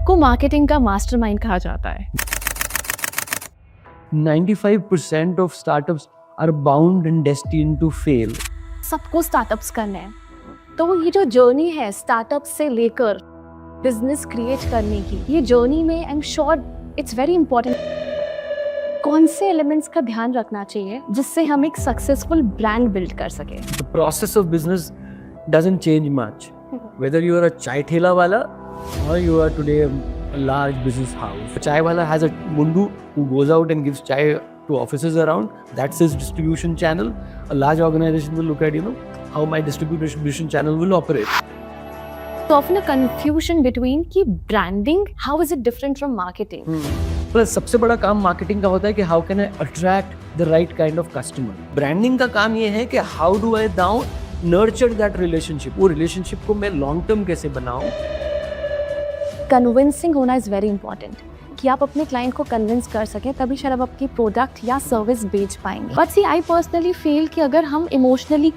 आपको मार्केटिंग का मास्टरमाइंड कहा जाता है। 95% of startups are bound and destined to fail. सबको स्टार्टअप्स करने हैं, तो ये जो जर्नी है स्टार्टअप से लेकर बिजनेस क्रिएट करने की, ये जर्नी में I am sure it's very important कौन से एलिमेंट्स का ध्यान रखना चाहिए जिससे हम एक सक्सेसफुल ब्रांड बिल्ड कर सके। The process of business doesn't change much. Whether you are a chai thela wala or you are today a large business house. A chai wala has a mundu who goes out and gives chai to offices around. That's his distribution channel. A large organization will look at, how my distribution channel will operate. So often a confusion between कि branding, how is it different from marketing? Plus सबसे बड़ा काम marketing का होता है कि how can I attract the right kind of customer. Branding का काम ये है कि how do I now nurture that relationship, वो रिलेशनशिप को मैं लॉन्ग टर्म कैसे बनाऊं। कन्विंसिंग होना इज वेरी इंपॉर्टेंट कि आप अपने क्लाइंट को कन्विंस कर सकें, तभी शायद आप आपकी प्रोडक्ट या सर्विस बेच पाएंगे। But see I personally feel कि अगर हम इमोशनली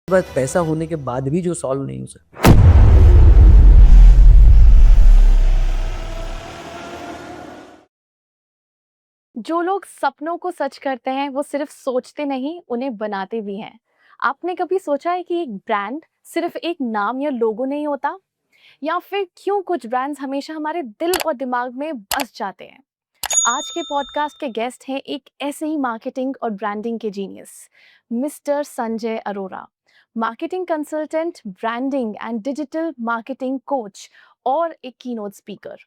बस पैसा होने के बाद भी जो सॉल्व नहीं हो सकता। जो लोग सपनों को सच करते हैं वो सिर्फ सोचते नहीं, उन्हें बनाते भी हैं। आपने कभी सोचा है कि एक ब्रांड सिर्फ एक नाम या लोगो नहीं होता, या फिर क्यों कुछ ब्रांड्स हमेशा हमारे दिल और दिमाग में बस जाते हैं। आज के पॉडकास्ट के गेस्ट हैं एक ऐसे ही मार्केटिंग और ब्रांडिंग के genius, mister Sanjay Arora, marketing consultant, branding and digital marketing coach और एक कीनोट स्पीकर।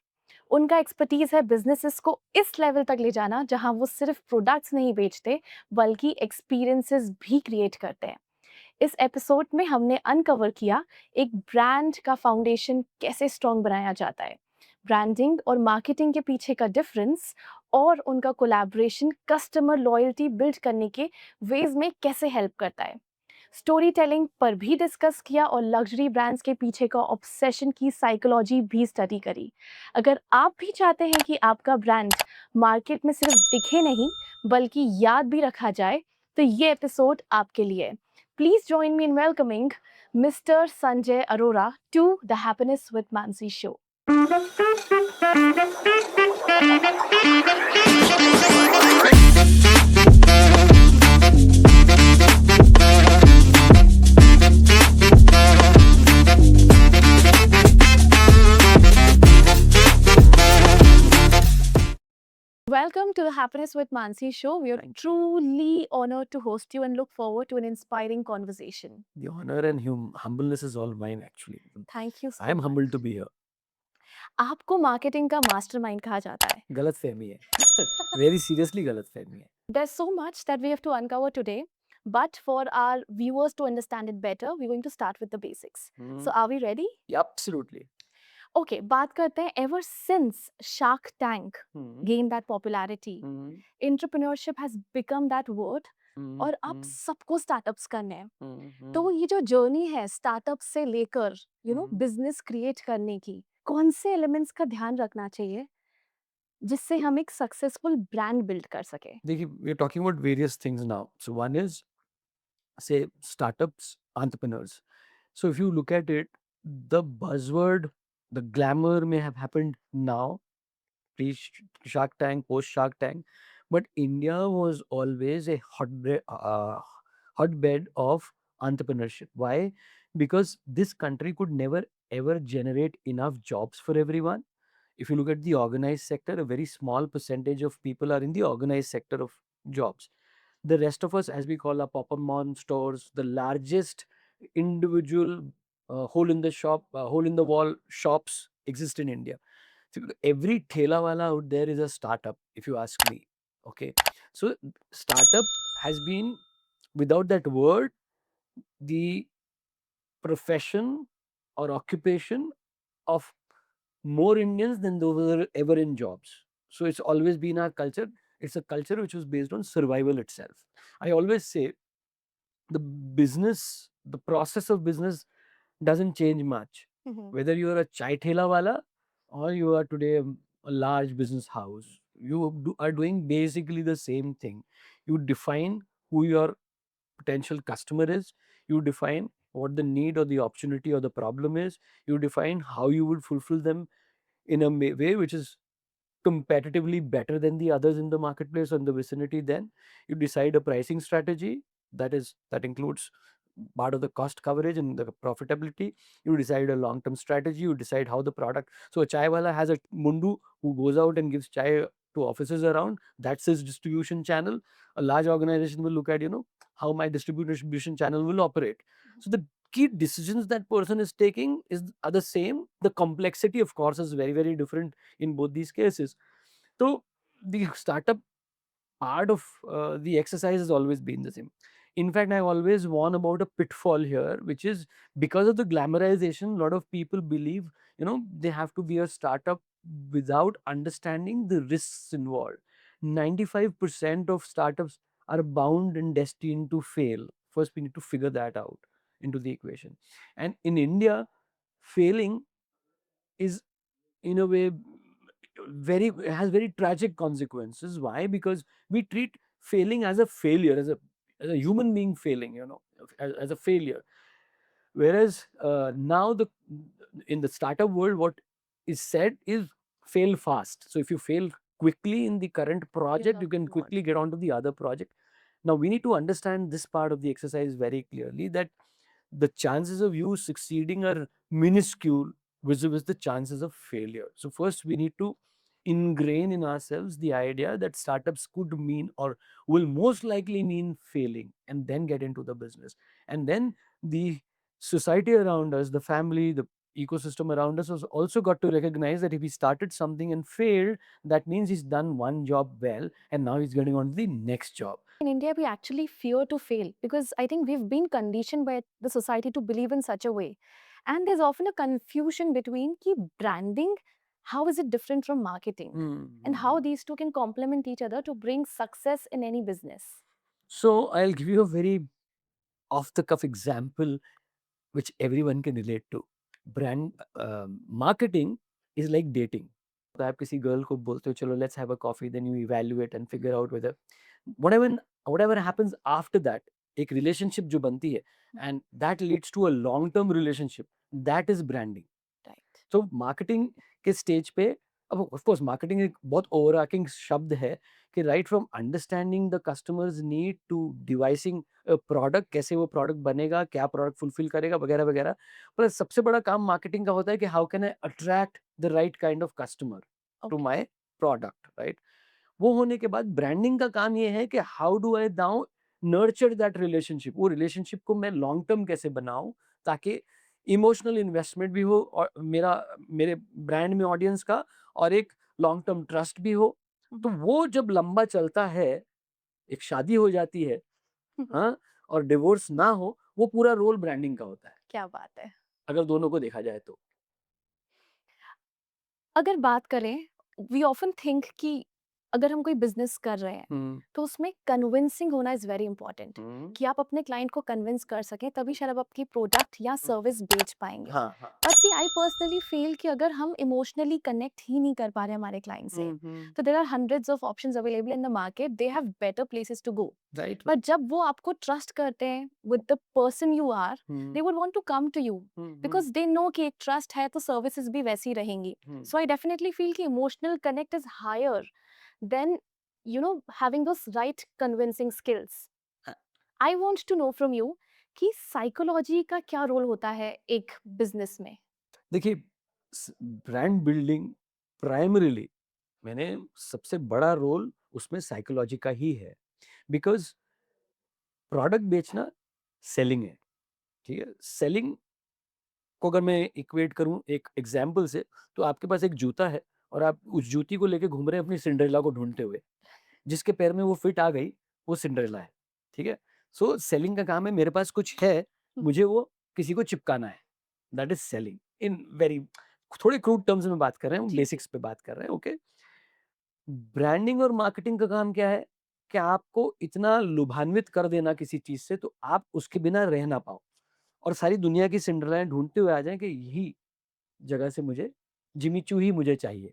उनका एक्सपर्टीज है बिजनेसेस को इस लेवल तक ले जाना जहां वो सिर्फ प्रोडक्ट्स नहीं बेचते बल्कि एक्सपीरियंसेस भी क्रिएट करते हैं। इस एपिसोड में हमने अनकवर किया एक ब्रांड का फाउंडेशन कैसे स्ट्रॉन्ग बनाया जाता है, ब्रांडिंग और मार्केटिंग के पीछे का डिफरेंस, और उनका कोलैबोरेशन कस्टमर लॉयल्टी बिल्ड करने के वेज में कैसे हेल्प करता है। स्टोरी टेलिंग पर भी डिस्कस किया और लग्जरी ब्रांड्स के पीछे का ऑब्सेशन की साइकोलॉजी भी स्टडी करी। अगर आप भी चाहते हैं कि आपका ब्रांड मार्केट में सिर्फ दिखे नहीं बल्कि याद भी रखा जाए, तो ये एपिसोड आपके लिए। Please join me in welcoming mister Sanjay Arora to the happiness with Mansi show. Welcome to the Happiness with Mansi show. We are truly honored to host you and look forward to an inspiring conversation. The honor and humbleness is all mine actually. Thank you so I am much. humbled to be here. आपको marketing का mastermind कहा जाता है। गलत फहमी है। Very seriously गलत फहमी है। There's so much that we have to uncover today, but for our viewers to understand it better, we're going to start with the basics. So are we ready? Yeah, absolutely. Okay, बात करते हैं ever since Shark Tank gained that popularity, entrepreneurship has become that word और अब सबको startups करने हैं। तो ये जो जर्नी है स्टार्टअप से लेकर बिजनेस क्रिएट करने की, कौन से एलिमेंट्स का ध्यान रखना चाहिए जिससे हम एक सक्सेसफुल ब्रांड बिल्ड कर सके। देखिए, we are talking about various things now. So one is, say, startups, entrepreneurs. So if you look at it, the buzzword, the glamour may have happened now, pre-Shark Tank, post-Shark Tank, but India was always a hotbed of entrepreneurship. Why? Because this country could never ever generate enough jobs for everyone. If you look at the organized sector, a very small percentage of people are in the organized sector of jobs. The rest of us, as we call our pop-up mall stores, the largest individual hole in the shop, hole in the wall shops exist in India. So every thela wala out there is a startup, if you ask me. Okay, so startup has been, without that word, the profession or occupation of more Indians than those who are ever in jobs. So it's always been our culture. It's a culture which was based on survival itself. I always say the business, the process of business doesn't change much. Mhm. Whether you are a chai thela wala or you are today a large business house, are doing basically the same thing. You define who your potential customer is, you define what the need or the opportunity or the problem is, you define how you would fulfill them in a way which is competitively better than the others in the marketplace or in the vicinity. Then you decide a pricing strategy that includes part of the cost coverage and the profitability. You decide a long term strategy, you decide how the product. So a chai wala has a mundu who goes out and gives chai to offices around. That's his distribution channel. A large organization will look at, how my distribution channel will operate. So the key decisions that person is taking are the same. The complexity, of course, is very, very different in both these cases. So the startup part of the exercise has always been the same. In fact, I always warn about a pitfall here, which is because of the glamorization, a lot of people believe, they have to be a startup without understanding the risks involved. 95% of startups are bound and destined to fail. First, we need to figure that out into the equation. And in India, failing is, in a way, very has very tragic consequences. Why? Because we treat failing as a failure, as a human being failing, as a failure. Whereas now the in the startup world, what is said is fail fast. So if you fail quickly in the current project, you can quickly get on to the other project. Now we need to understand this part of the exercise very clearly, that the chances of you succeeding are minuscule vis-a-vis the chances of failure. So first we need to ingrain in ourselves the idea that startups could mean or will most likely mean failing, and then get into the business. And then the society around us, the family, the ecosystem around us has also got to recognize that if he started something and failed, that means he's done one job well and now he's getting on to the next job. In India, we actually fear to fail because I think we've been conditioned by the society to believe in such a way. And there's often a confusion between key branding, how is it different from marketing, and how these two can complement each other to bring success in any business. So I'll give you a very off the cuff example which everyone can relate to. Brand marketing is like dating. तो आप किसी girl को बोलते हो चलो let's have a coffee, then you evaluate and figure out whether whatever whatever happens after that, एक relationship जो बनती है and that leads to a long term relationship, that is branding. Right. तो मार्केटिंग के स्टेज पे, अब of course marketing एक बहुत ओवरआर्किंग शब्द है कि right from understanding the customers need to devising product, कैसे वो प्रोडक्ट बनेगा, क्या प्रोडक्ट फुलफिल करेगा, वगैरह वगैरह। पर सबसे बड़ा काम मार्केटिंग का होता है कि how can I attract the right kind of customer to Okay. My product, right. वो होने के बाद ब्रांडिंग का काम ये है कि how do I now nurture that relationship, वो रिलेशनशिप को मैं लॉन्ग टर्म कैसे बनाऊं ताकि इमोशनल इन्वेस्टमेंट भी हो और मेरे ब्रांड में ऑडियंस का, और एक लॉन्ग टर्म ट्रस्ट भी हो। तो वो जब लंबा चलता है, एक शादी हो जाती है, हाँ, और डिवोर्स ना हो, वो पूरा रोल ब्रांडिंग का होता है, क्या बात है। अगर दोनों को देखा जाए तो। अगर बात करें, वी ऑफन थिंक कि अगर हम कोई बिजनेस कर रहे हैं तो उसमें कन्विंसिंग होना इज वेरी इंपॉर्टेंट, कि आप अपने क्लाइंट को कन्विंस कर सकें, तभी शायद आप आपकी प्रोडक्ट या सर्विस बेच पाएंगे। हाँ, हाँ। But see I personally feel कि अगर हम इमोशनली कनेक्ट ही नहीं कर पा रहे हमारे क्लाइंट से, तो there are hundreds of options available in the market, they have better places to go. Right. But जब वो आपको ट्रस्ट करते हैं with the person you are, they would want to come to you because they know कि एक trust है तो services भी वैसी रहेंगी। So I definitely feel कि emotional connect is higher than, having those right convincing skills. I want to know from you कि psychology का क्या रोल होता है एक बिजनेस में? देखिए, ब्रांड बिल्डिंग प्राइमरीली मैंने सबसे बड़ा रोल उसमें साइकोलॉजी का ही है, बिकॉज प्रोडक्ट बेचना सेलिंग है। ठीक है, सेलिंग को अगर मैं इक्वेट करूं एक एग्जाम्पल से, तो आपके पास एक जूता है और आप उस जूती को लेके घूम रहे हैं अपनी सिंड्रेला को ढूंढते हुए। जिसके पैर में वो फिट आ गई, वो सिंड्रेला है। ठीक है, सो सेलिंग का काम है, मेरे पास कुछ है, मुझे वो किसी को चिपकाना है। That is selling in very, थोड़े क्रूड टर्म्स में बात कर रहे हैं, जी, बेसिक्स पे बात कर रहे हैं। ओके, ब्रांडिंग और मार्केटिंग का काम क्या है कि आपको इतना लुभान्वित कर देना किसी चीज से तो आप उसके बिना रह ना पाओ और सारी दुनिया की सिंड्रेलाएं ढूंढते हुए आ जाएं कि यही जगह से मुझे जिमी चू ही मुझे चाहिए।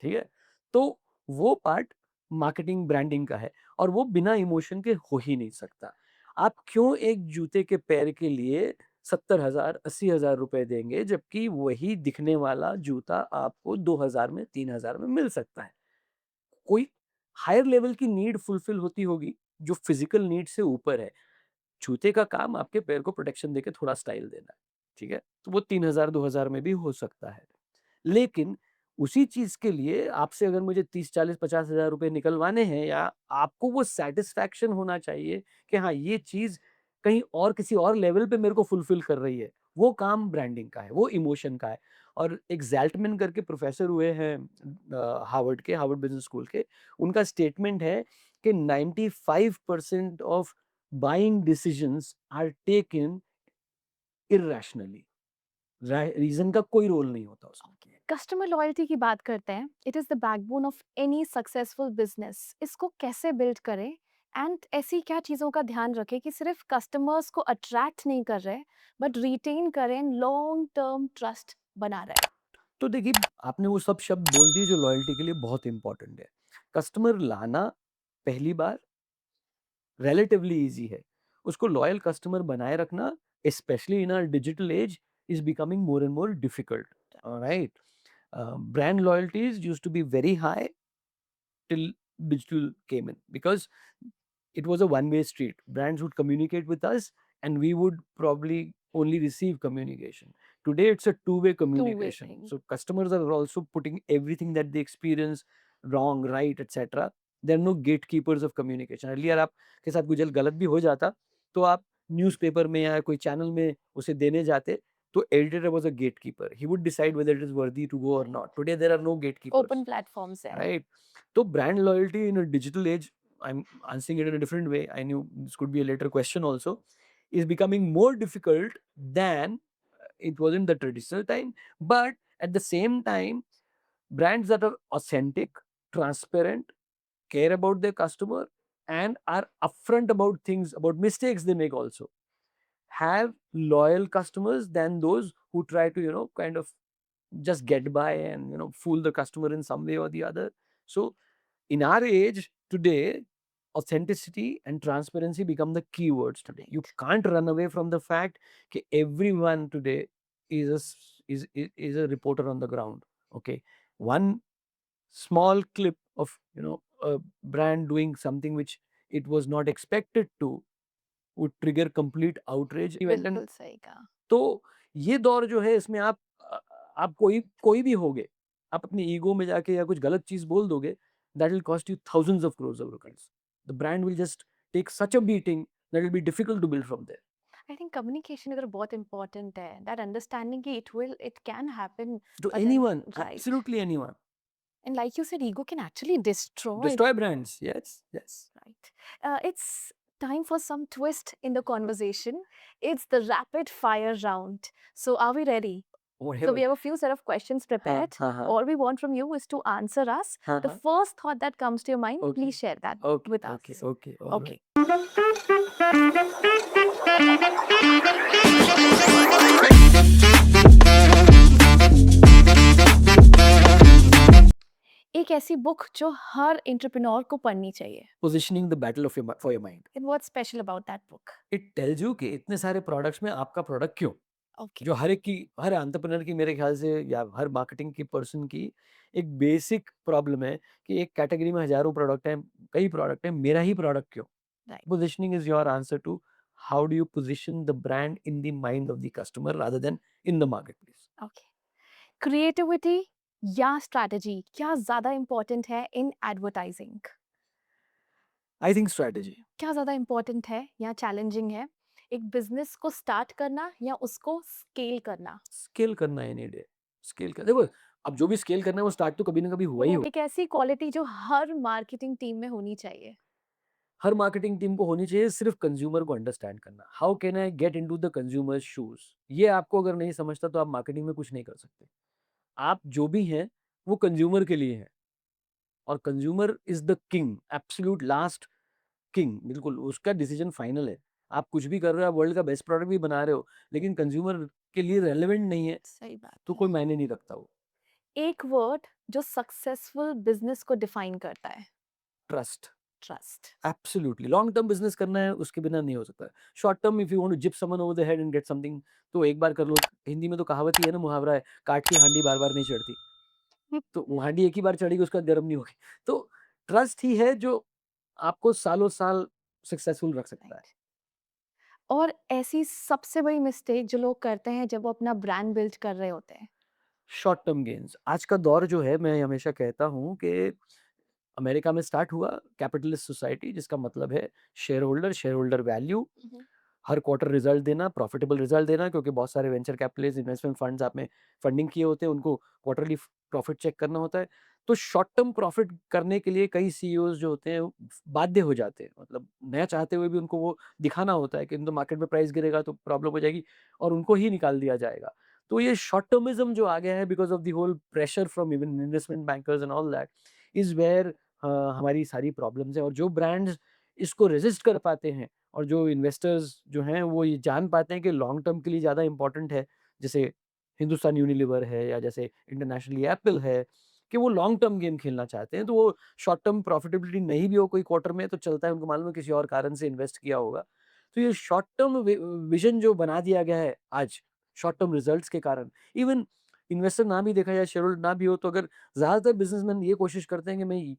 ठीक है, तो वो पार्ट मार्केटिंग ब्रांडिंग का है और वो बिना इमोशन के हो ही नहीं सकता। आप क्यों एक जूते के पैर के लिए 70,000 80,000 रुपए देंगे जबकि वही दिखने वाला जूता आपको 2,000 में 3,000 में मिल सकता है। कोई हायर लेवल की नीड फुलफिल होती होगी जो फिजिकल नीड से ऊपर है। जूते का काम आपके पैर को प्रोटेक्शन देके थोड़ा स्टाइल देना है। ठीक है, तो वो 3,000 2,000 में भी हो सकता है। लेकिन उसी चीज के लिए आपसे अगर मुझे 30 40 50 हजार रुपए निकलवाने हैं या आपको वो सेटिस्फैक्शन होना चाहिए कि हाँ ये चीज कहीं और किसी और लेवल पे मेरे को फुलफिल कर रही है, वो काम ब्रांडिंग का है, वो इमोशन का है। और एक जैल्टमैन करके प्रोफेसर हुए हैं हार्वर्ड के, हार्वर्ड बिजनेस स्कूल के, उनका स्टेटमेंट है कि 95% of buying decisions are taken irrationally. Reason का कोई रोल नहीं होता उसमें। कस्टमर लॉयल्टी की बात करते हैं। It is the backbone of any successful business. इसको कैसे बिल्ड करें एंड ऐसी क्या चीज़ों का ध्यान रखें कि सिर्फ कस्टमर्स को अट्रैक्ट नहीं कर रहे बट रिटेन करें, लॉन्ग टर्म ट्रस्ट बना रहे? तो देखिए, आपने वो सब शब्द बोल दिए जो लॉयल्टी के लिए बहुत इंपॉर्टेंट है। कस्टमर लाना पहली बार रिलेटिवली इजी है, उसको लॉयल कस्टमर बनाए रखना specially in our digital age is becoming more and more difficult. Right, brand loyalties used to be very high till digital came in because it was a one-way street. Brands would communicate with us and we would probably only receive communication. Today it's a two-way Two-way communication. thing. So customers are also putting everything that they experience wrong, right, etc. There are no gatekeepers of communication. Earlier आपके साथ कुछ गलत भी हो जाता तो आप newspaper में या कोई चैनल में उसे देने जाते, तो editor was a gatekeeper. He would decide whether it is worthy to go or not. Today there are no gatekeepers. Open platforms है। Right, तो brand loyalty in a digital age, I'm answering it in a different way, I knew this could be a later question also, is becoming more difficult than it was in the traditional time. But at the same time, brands that are authentic, transparent, care about their customer, and are upfront about things, about mistakes they make also, have loyal customers than those who try to kind of just get by and fool the customer in some way or the other. So in our age today, authenticity and transparency become the keywords today. You can't run away from the fact that everyone today is is a reporter on the ground. Okay, one small clip of a brand doing something which it was not expected to would trigger complete outrage event. And बिल्कुल सही कहा। तो ये दौर जो है इसमें आप कोई कोई भी होगे, आप अपनी ईगो में जाके या कुछ गलत चीज बोल दोगे, that will cost you thousands of crores of rupees. The brand will just take such a beating that will be difficult to build from there. I think communication इधर बहुत इंपॉर्टेंट है, दैट अंडरस्टैंडिंग कि it can happen, to but then anyone, right, absolutely anyone. And like you said ego can actually destroy. Destroy brands, yes yes. Right. It's time for some twist in the conversation. It's the rapid fire round. So, are we ready? So, we whatever. have a few set of questions हाँ prepared. हाँ हाँ All we want from you is to answer us. हाँ The हाँ। first thought that comes to your mind, okay please share that okay with okay us. Okay Okay. Alright. एक ऐसी book जो हर entrepreneur को पढ़नी चाहिए। Positioning the battle of for your mind. And what's special about that book? It tells you कि इतने सारे products में आपका प्रोडक्ट क्यों, Okay. जो हर एक की, हर एंटरप्रेन्योर की मेरे ख्याल से या हर मार्केटिंग की पर्सन की एक बेसिक प्रॉब्लम है कि एक कैटेगरी में हजारों प्रोडक्ट हैं, कई प्रोडक्ट हैं, मेरा ही प्रोडक्ट क्यों। Right. Positioning is your answer to how do you position the brand in the mind of the customer rather than in the marketplace. Okay, creativity या स्ट्रैटेजी क्या ज़्यादा इम्पोर्टेंट है in advertising? I think strategy. क्या ज़्यादा important है या challenging है? एक बिज़नेस को स्टार्ट करना या उसको स्केल करना? स्केल करना एनी डे, स्केल कर देखो, अब जो भी स्केल करना है वो स्टार्ट तो कभी ना कभी हुआ ही हो। एक ऐसी क्वालिटी जो हर मार्केटिंग टीम में होनी चाहिए। हर मार्केटिंग टीम को होनी चाहिए सिर्फ कंज्यूमर को अंडरस्टैंड करना, how can I get into the consumers shoes. ये आपको अगर नहीं समझता तो आप मार्केटिंग में कुछ नहीं कर सकते। आप जो भी हैं वो कंज्यूमर के लिए हैं, और consumer is the king, absolute last king, बिल्कुल उसका डिसीजन फाइनल है। आप कुछ भी कर रहे हो, आप वर्ल्ड का बेस्ट प्रोडक्ट भी बना रहे हो, लेकिन कंज्यूमर के लिए रेलेवेंट नहीं है सही बात तो है। कोई मायने नहीं रखता वो। एक वर्ड जो सक्सेसफुल बिज़नेस को डिफाइन करता है, trust. Trust. Absolutely, long term business करना है उसके बिना नहीं हो सकता। Short term if you want to zip someone over the head and get something, तो एक बार कर लो। हिंदी में तो कहावत ही है ना, मुहावरा है, काट की हांडी बार बार नहीं चढ़ती। तो वो हांडी एक ही बार चढ़ेगी, उसका गर्म नहीं होगी। तो ट्रस्ट ही है जो आपको सालों साल सक्सेसफुल रख सकता है। राइट। और ऐसी सबसे बड़ी मिस्टेक जो लोग करते हैं जब वो अपना ब्रांड बिल्ड कर रहे होते हैं? शॉर्ट टर्म गेन्स, आज का दौर जो है, मैं हमेशा कहता हूँ कि अमेरिका में स्टार्ट हुआ कैपिटलिस्ट सोसाइटी, जिसका मतलब है शेयर होल्डर वैल्यू, मम्म। हर क्वार्टर रिजल्ट देना, प्रॉफिटेबल रिजल्ट देना, क्योंकि बहुत सारे वेंचर कैपिटलिस्ट इन्वेस्टमेंट फंड्स आप में फंडिंग किए होते हैं, उनको क्वार्टरली प्रॉफिट चेक करना होता है। तो शॉर्ट टर्म प्रॉफिट करने के लिए कई सीईओज जो होते हैं वो बाध्य हो जाते हैं, मतलब नया चाहते हुए भी उनको वो दिखाना होता है कि तो मार्केट में प्राइस गिरेगा तो प्रॉब्लम हो जाएगी और उनको ही निकाल दिया जाएगा। तो ये शॉर्ट टर्मिज्म जो आ गया है because of the whole pressure from even investment bankers and all that, is where हमारी सारी प्रॉब्लम्स है। और जो ब्रांड्स इसको रेजिस्ट कर पाते हैं और जो इन्वेस्टर्स जो हैं वो ये जान पाते हैं कि लॉन्ग टर्म के लिए ज़्यादा इंपॉर्टेंट है, जैसे हिंदुस्तान यूनिलीवर है या जैसे इंटरनेशनली एप्पल है, कि वो लॉन्ग टर्म गेम खेलना चाहते हैं, तो वो शॉर्ट टर्म प्रॉफिटेबिलिटी नहीं भी हो कोई क्वार्टर में तो चलता है, उनको मालूम है किसी और कारण से इन्वेस्ट किया होगा। तो ये शॉर्ट टर्म विजन जो बना दिया गया है आज, शॉर्ट टर्म रिजल्ट्स के कारण, इवन इन्वेस्टर ना भी देखा जाए, शेयर होल्डर ना भी हो, तो अगर ज़्यादातर बिजनेसमैन ये कोशिश करते हैं कि मैं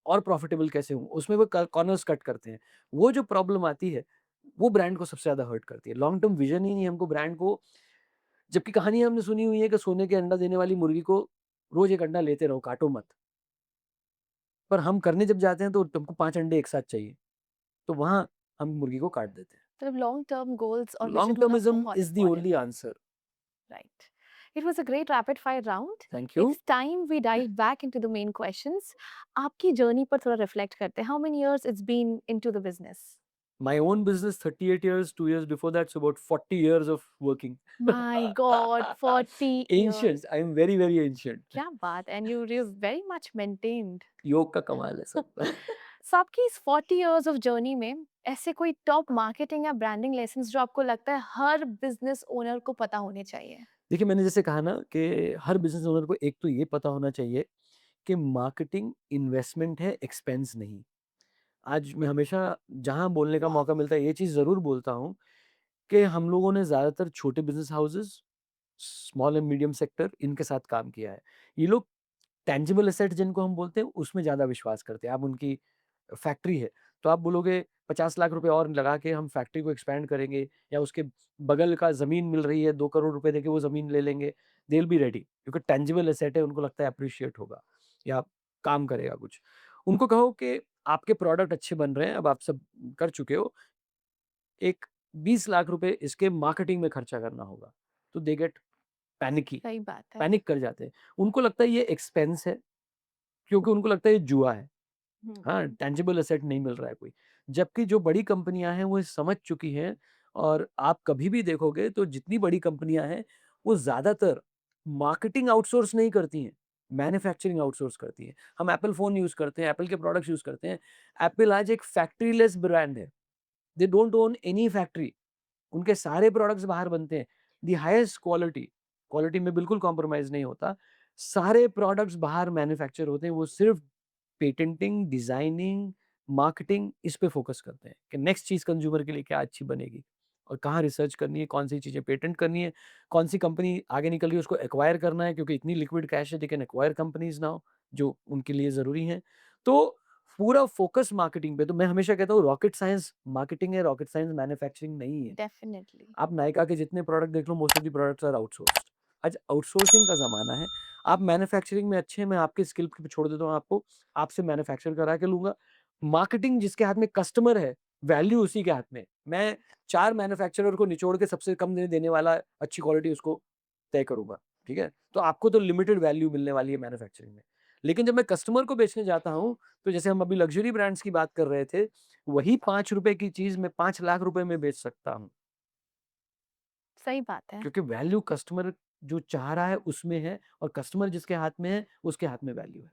और प्रॉफिटेबल कैसे हूँ, उसमें वो कॉर्नर्स कट करते हैं। वो जो प्रॉब्लम आती है, वो ब्रांड को सबसे ज़्यादा हर्ट करती है। लॉन्ग टर्म विज़न ही नहीं है हमको ब्रांड को, जबकि कहानी हमने सुनी हुई है कि सोने के अंडा देने वाली मुर्गी को रोज़ 1 अंडा लेते रहो, काटो मत। पर हम करने जब जाते हैं तो तुमको 5 अंडे एक साथ चाहिए, तो वहाँ हम मुर्गी को काट देते हैं। मतलब लॉन्ग टर्म गोल्स और लॉन्ग विजन होना टर्मिज़्म बहुत इज़ द इंपॉर्टेंट ओनली है। Answer. Right. It was a great rapid fire round. Thank you. It's time we dive back into the main questions. आपकी जर्नी पर थोड़ा रिफ्लेक्ट करते हैं. How many years it's been into the business? My own business 38 years, 2 years before that, so about 40 years of working. My God, 40 years. Ancient, I am very, very ancient. क्या बात, and you very much maintained. योग का कमाल है सब। So आपकी इस 40 years of journey में ऐसे कोई टॉप मार्केटिंग या ब्रांडिंग लेसन्स जो आपको लगता है हर बिजनेस ओनर को पता होने चाहिए? देखिए, मैंने जैसे कहा ना कि हर बिज़नेस ओनर को एक तो ये पता होना चाहिए कि मार्केटिंग इन्वेस्टमेंट है, एक्सपेंस नहीं। आज मैं हमेशा जहाँ बोलने का मौका मिलता है ये चीज़ ज़रूर बोलता हूँ कि हम लोगों ने ज़्यादातर छोटे business houses, small and medium sector, इनके साथ काम किया है। ये लोग टैंजिबल एसेट जिनको हम बोलते हैं उसमें ज़्यादा विश्वास करते हैं। आप उनकी फैक्ट्री है, तो आप बोलोगे 50 लाख रुपए और लगा के हम फैक्ट्री को एक्सपैंड करेंगे, या उसके बगल का ज़मीन मिल रही है 2 करोड़ रुपए देके वो ज़मीन ले लेंगे, दे विल बी रेडी, क्योंकि टैंजिबल एसेट है, उनको लगता है एप्रिशिएट होगा या काम करेगा कुछ। उनको कहो कि आपके प्रोडक्ट अच्छे बन रहे हैं, अब आप सब कर चुके हो, एक 20 लाख रुपए इसके मार्केटिंग में खर्चा करना होगा, तो दे गेट पैनिकी, सही बात है। पैनिक कर जाते हैं। उनको लगता है ये एक्सपेंस है, क्योंकि उनको लगता है ये जुआ है। हाँ, हम्म। टैंजिबल एसेट नहीं मिल रहा है कोई। जबकि जो बड़ी कंपनियाँ हैं वो समझ चुकी हैं, और आप कभी भी देखोगे तो जितनी बड़ी कंपनियाँ हैं, वो ज़्यादातर मार्केटिंग आउटसोर्स नहीं करती हैं, मैन्युफैक्चरिंग आउटसोर्स करती हैं। हम एप्पल फ़ोन यूज़ करते हैं, एप्पल के प्रोडक्ट्स यूज़ करते हैं। एप्पल आज एक फैक्ट्रीलेस ब्रांड है। They don't own any factory. उनके सारे प्रोडक्ट्स बाहर बनते हैं। द हाईएस्ट क्वालिटी, क्वालिटी में बिल्कुल कॉम्प्रोमाइज़ नहीं होता। सारे प्रोडक्ट्स बाहर मैन्युफैक्चर होते हैं, वो सिर्फ़ पेटेंटिंग, डिज़ाइनिंग, मार्केटिंग, इस पे फ़ोकस करते हैं कि नेक्स्ट चीज़ कंज़्यूमर के लिए क्या अच्छी बनेगी और कहाँ रिसर्च करनी है, कौन-सी चीज़ें पेटेंट करनी है, कौन-सी कंपनी आगे निकल रही है उसको एक्वायर करना है, क्योंकि इतनी लिक्विड कैश है they can acquire companies now जो उनके लिए ज़रूरी हैं। तो पूरा फोकस मार्केटिंग पे। तो मैं हमेशा कहता हूँ रॉकेट साइंस मार्केटिंग है, रॉकेट साइंस मैन्युफैक्चरिंग नहीं है। डेफिनेटली। आप नायका के जितने प्रोडक्ट देख लो, most of the products are outsourced. आज आउटसोर्सिंग का ज़माना है। आप मैन्युफैक्चरिंग में अच्छे हैं, मैं आपके स्किल पे छोड़ देता हूँ आपको, आपसे मैन्युफैक्चर करा के लूँगा। मार्केटिंग जिसके हाथ में कस्टमर है, वैल्यू उसी के हाथ में है। मैं 4 मैन्युफैक्चरर को निचोड़ के सबसे कम देने वाला अच्छी क्वालिटी उसको तय करूँगा, ठीक है? तो आपको तो लिमिटेड वैल्यू मिलने वाली है मैन्युफैक्चरिंग में। लेकिन जब मैं कस्टमर को बेचने जाता हूँ, तो जैसे हम अभी लग्ज़री ब्रांड्स की बात कर रहे थे, वही ₹5 की चीज़ मैं ₹5 लाख में बेच सकता हूँ। सही बात है। क्योंकि वैल्यू कस्टमर जो चाह रहा है उसमें है, और कस्टमर जिसके हाथ में है, उसके हाथ में वैल्यू है।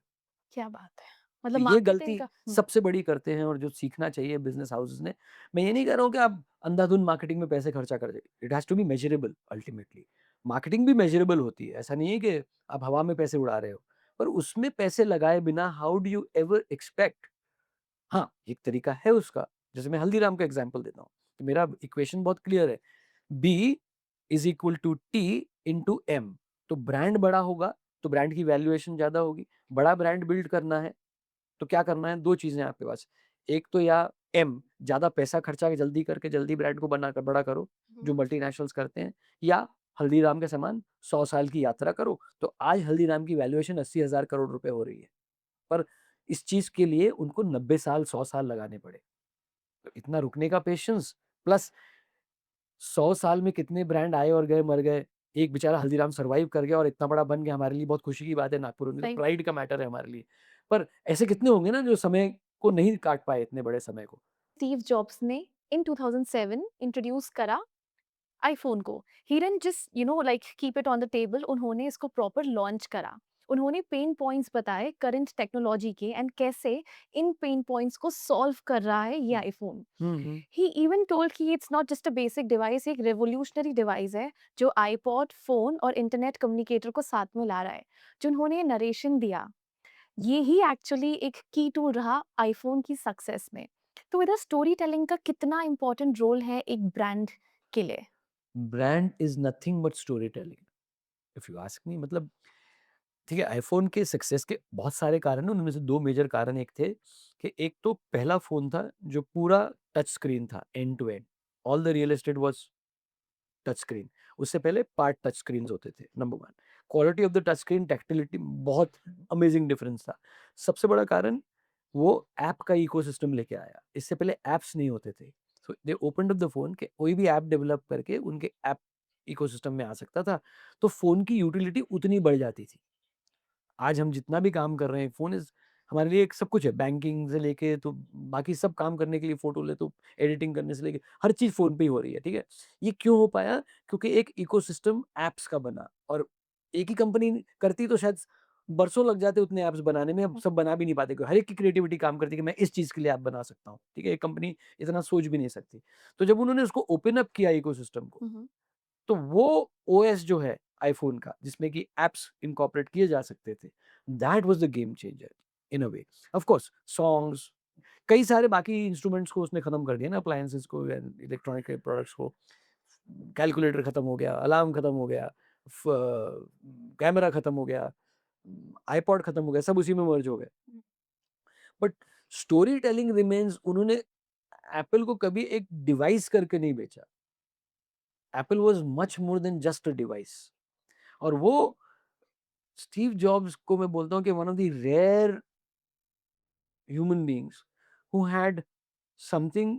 क्या बात है! तो मतलब ये मार्केटिंग गलती का सबसे बड़ी करते हैं और जो सीखना चाहिए बिज़नेस हाउसेस ने। मैं ये नहीं कह रहा हूँ कि आप अंधाधुंध मार्केटिंग में पैसे खर्चा कर दें। It has to be measurable ultimately. Marketing भी मेज़रेबल होती है। ऐसा नहीं है कि आप हवा में पैसे उड़ा रहे हो। पर उसमें पैसे लगाए बिना how do you ever expect. हाँ, एक तरीका है उसका। जैसे मैं हल्दीराम का एग्ज़ाम्पल देता हूँ। तो मेरा इक्वेशन बहुत क्लियर है। B is equal to T into M. तो ब्रांड बड़ा होगा, तो ब्रांड की वैल्यूएशन ज़्यादा होगी। बड़ा ब्रांड बिल्ड करना है, तो क्या करना है? 2 चीज़ें हैं आपके पास। एक तो या एम, ज़्यादा पैसा खर्चा जल्दी करके जल्दी ब्रांड को बड़ा करो, जो हुँ। मल्टीनेशनल्स करते हैं, या हल्दीराम के समान 100 साल की यात्रा करो। तो आज हल्दीराम की वैल्यूएशन 80,000 करोड़ रुपए हो रही है। पर इस चीज़ के लिए उनको 90 साल, 100 साल लगाने पड़े। तो इतना रुकने का पेशेंस, प्लस 100 साल में कितने ब्रांड आए और गए, मर गए। एक बेचारा हल्दीराम सर्वाइव कर गया और इतना बड़ा बन गया, हमारे लिए बहुत खुशी की बात है नागपुर में, तो सही प्राइड का मैटर है हमारे लिए। पर ऐसे कितने होंगे ना जो समय को नहीं काट पाए, इतने बड़े समय को। स्टीव जॉब्स ने इन 2007 इंट्रोड्यूस करा आईफ़ोन को। He didn't just like keep it on the table, उन्होंने इसको प्रॉपर लॉन्च करा। उन्होंने पेन पॉइंट्स बताए करंट टेक्नोलॉजी के एंड कैसे इन पेन पॉइंट्स को सॉल्व कर रहा है ये हुँ, आईफ़ोन। हुँ। ही इवन टोल्ड कि it's not just a basic device, एक रेवोल्यूशनरी डिवाइस है जो आईपॉड, फ़ोन और इंटरनेट कम्युनिकेटर को साथ में ला रहा है। जो उन्होंने नरेशन दिया, ये ही एक्चुअली एक की टूल रहा आईफ़ोन की सक्सेस में। तो इधर स्टोरी टेलिंग का कितना इम्पोर्टेंट रोल है एक ब्रांड के लिए? Brand is nothing but story telling, if you ask me. मतलब ठीक है, आईफ़ोन के सक्सेस के बहुत सारे कारण हैं, उनमें से 2 मेजर कारण एक थे कि एक तो पहला फ़ोन था जो पूरा टच स्क्रीन था, end to end. All the real estate was touch screen. उससे पहले पार्ट टच स्क्रीन्स होते थे, number 1। Quality of the touch screen, tactility बहुत अमेजिंग डिफरेंस था। सबसे बड़ा कारण वो ऐप का इकोसिस्टम लेके आया। इससे पहले ऐप्स नहीं होते थे। सो दे ओपन्ड अप द फ़ोन के कोई भी ऐप डेवलप करके उनके ऐप इकोसिस्टम में आ सकता था। तो फ़ोन की यूटिलिटी उतनी बढ़ जाती थी। आज हम जितना भी काम कर रहे हैं, फ़ोन इज़ हमारे लिए एक सब कुछ है, बैंकिंग से लेके तो बाकी सब काम करने के लिए फ़ोटो ले तो एडिटिंग करने से लेके हर चीज़ फ़ोन पे ही हो रही है, ठीक है? ये क्यों हो पाया? क्योंकि एक इकोसिस्टम ऐप्स का बना, और एक ही कंपनी करती तो शायद बरसों लग जाते उतने ऐप्स बनाने में, अब सब बना भी नहीं पाते, क्योंकि हर एक की क्रिएटिविटी काम करती है कि मैं इस चीज़ के लिए ऐप बना सकता हूँ, ठीक है? एक कंपनी इतना सोच भी नहीं सकती। तो जब उन्होंने उसको ओपन अप किया इकोसिस्टम को, हुँ, हुँ। तो वो ओएस जो है आईफ़ोन का, जिसमें कि ऐप्स इनकॉर्पोरेट किए जा सकते थे, that was the game changer in a way. Of course songs, कई सारे बाकी इंस्ट्रूमेंट्स को उसने खत्म कर दिया ना, अप्लायंसेस को या इलेक्ट्रॉनिक के प्रोडक्ट्स को। कैलकुलेटर खत्म हो गया, अलार्म खत्म हो गया, कैमरा खत्म हो गया, आईपॉड खत्म हो गया, सब उसी में मर्ज हो गए। But story telling remains. उन्होंने एप्पल को कभी एक डिवाइस करके नहीं बेचा। Apple was much more than just a device. और वो स्टीव जॉब्स को मैं बोलता हूँ कि one of the rare human beings who had something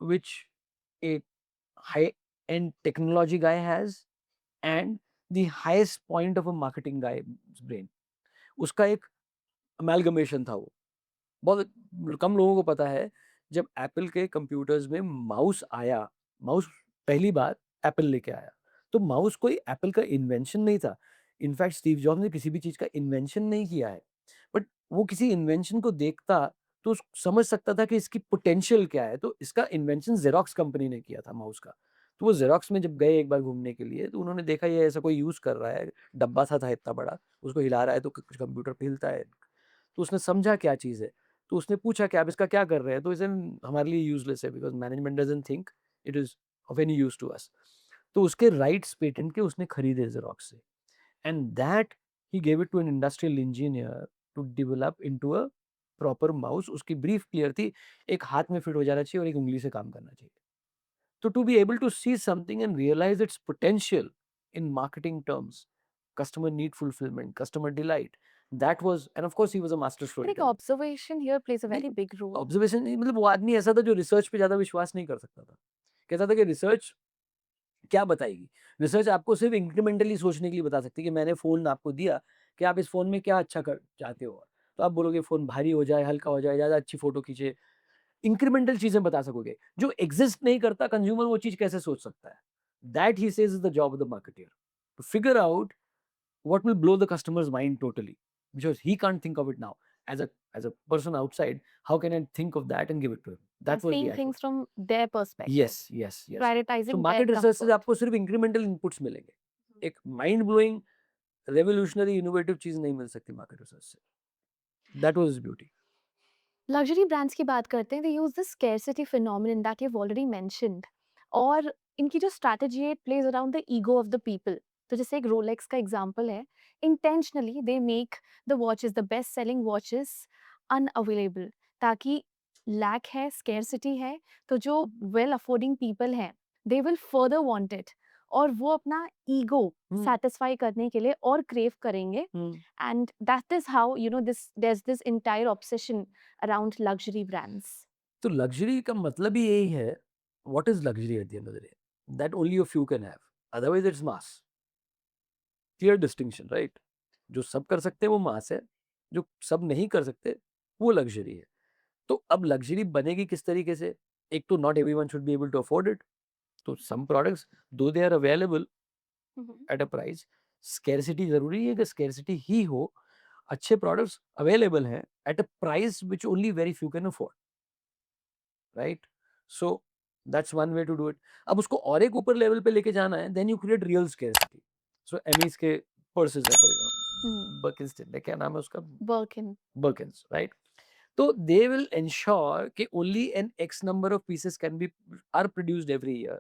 which a high end technology guy has, and the highest point of a marketing guy's brain. उसका एक amalgamation था वो। बहुत कम लोगों को पता है, जब एप्पल के कंप्यूटर्स में माउस आया, माउस पहली बार एप्पल लेके आया, तो माउस कोई एप्पल का इन्वेंशन नहीं था। इनफैक्ट स्टीव जॉब्स ने किसी भी चीज़ का इन्वेंशन नहीं किया है। बट वो किसी इन्वेंशन को देखता तो समझ सकता था कि इसकी पोटेंशियल क्या है। तो इसका इन्वेंशन ज़ेरॉक्स कंपनी ने किया था माउस का। तो वो ज़ेरॉक्स में जब गए एक बार घूमने के लिए, तो उन्होंने देखा ये ऐसा कोई यूज़ कर रहा है, डब्बा सा था इतना बड़ा, उसको हिला रहा है तो कुछ कंप्यूटर पे हिलता है। तो उसने समझा क्या चीज़ है। तो उसने पूछा कि आप इसका क्या कर रहे हैं? तो इसे हमारे लिए यूज़लेस है because management doesn't think it is of any use to us. तो उसके राइट्स पेटेंट के उसने खरीदे ज़ेरॉक्स से, and that he gave it to an industrial engineer to develop into a proper mouse, उसकी ब्रीफ क्लियर थी, एक हाथ में फिट हो जाना चाहिए और एक उंगली से काम करना चाहिए. So to be able to see something and realize its potential in marketing terms, customer need fulfillment, customer delight, that was, and of course he was a master I think storyteller. observation here plays a very नहीं, big role. Observation नहीं, मतलब वो आदमी ऐसा था जो research पे ज्यादा विश्वास नहीं कर सकता था. कहता था कि रिसर्च क्या बताएगी, रिसर्च आपको सिर्फ इंक्रीमेंटली सोचने के लिए बता सकती है कि मैंने फोन आपको दिया कि आप इस फोन में क्या अच्छा कर चाहते हो, तो आप बोलोगे फोन भारी हो जाए, हल्का हो जाए, ज्यादा अच्छी फोटो खींचे, इंक्रीमेंटल चीजें बता सकोगे. जो एग्जिस्ट नहीं करता कंज्यूमर वो चीज कैसे सोच सकता है. That he says is the job of the marketeer, to figure out what will blow the customer's mind totally, because he can't think of it now. As a person outside, how can I think of that and give it to him? Yeah, That was the seeing idea. things from their perspective, Yes. So prioritizing their market research से comfort. आपको सिर्फ incremental inputs मिलेंगे, एक mind blowing revolutionary innovative चीज नहीं मिल सकती market research से. That was his beauty. Luxury brands की बात करते हैं, they use the scarcity phenomenon that you have already mentioned, और इनकी जो स्ट्रैटेजी है, it plays around the ego of the people. तो जैसे एक रोलेक्स का एग्जांपल है, intentionally they make the watches, the best selling watches, unavailable, ताकि लैक है, स्कैरसिटी है, तो जो वेल अफोर्डिंग पीपल हैं, they will further want it, और वो अपना ईगो सेटिस्फाई करने के लिए और क्रेव करेंगे. And that is how, there's this entire obsession around luxury brands. तो लग्जरी का मतलब ही यही है. What is luxury at the end of the day? That only a few can have, otherwise its mass. Clear distinction, right? जो सब कर सकते हैं वो मास है, जो सब नहीं कर सकते वो लग्जरी है. तो अब लग्जरी बनेगी किस तरीके से? एक तो not everyone should be able to afford it. तो some products, though they are available at a price, scarcity जरूरी है कि स्कैरसिटी ही हो, अच्छे प्रोडक्ट्स अवेलेबल हैं at a price which only very few can afford, right? So that's one way to do it. अब उसको और एक ऊपर लेवल पे लेके जाना है, then you create real scarcity. So Hermes के पर्सेस है फॉर एग्जांपल, बर्किंस्टन, क्या नाम है उसका? Birkin. Birkins, right? So they will ensure कि only an X number of pieces are produced every year.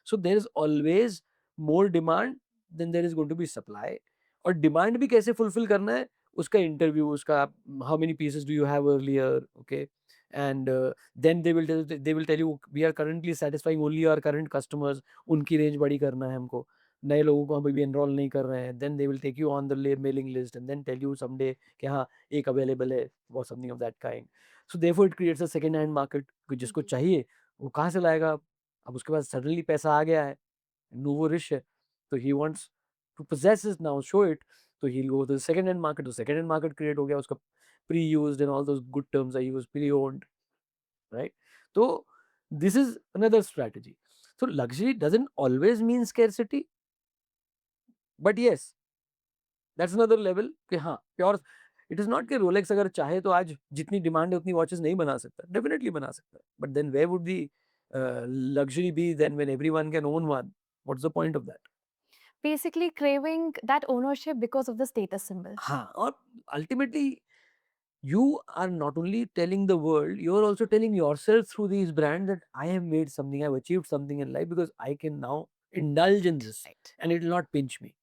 So there is always more demand than there is going to be supply. और demand भी कैसे fulfill करना है, उसका interview, उसका how many pieces do you have earlier, okay? And then they will tell you we are currently satisfying only our current customers. उनकी range बड़ी करना है हमको, नए लोगों को हम अभी एनरोल नहीं कर रहे हैं. Then they will take you on the mailing list and then tell you someday कि हाँ एक अवेलेबल है, or something of that kind. So therefore it creates a second hand market. जिसको चाहिए वो कहाँ से लाएगा? अब उसके पास सडनली पैसा आ गया है, नूवो रिच है, तो he wants to possess it now, show it. तो he'll go to the second hand market. तो second hand market create हो गया, उसका pre-used and all those good terms are used, pre-owned, right? So this is another strategy. So luxury doesn't always mean scarcity, but yes, that's another level कि हाँ pure. It is not कि Rolex अगर चाहे तो आज जितनी demand है उतनी वॉचेस नहीं बना सकता, डेफिनेटली बना सकता है, but then where would the luxury be then when everyone can own one? What's the point of that? Basically craving that ownership because of the status symbol. हाँ, और ultimately you are not only telling the world, you are also telling yourself through these brands that I have made something, I have achieved something in life because I can now indulge in this Right. and it will not pinch me.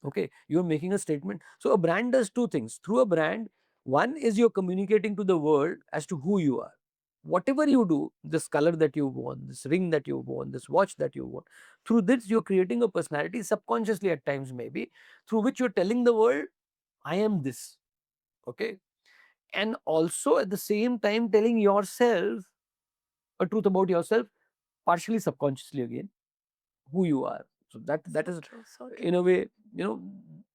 Okay, you're making a statement. So a brand does two things. Through a brand, one is you're communicating to the world as to who you are. Whatever you do, this color that you want, this ring that you want, this watch that you want, through this you're creating a personality subconsciously at times maybe, through which you're telling the world, I am this. Okay. And also at the same time telling yourself a truth about yourself, partially subconsciously again, who you are. So that is True, so true. in a way,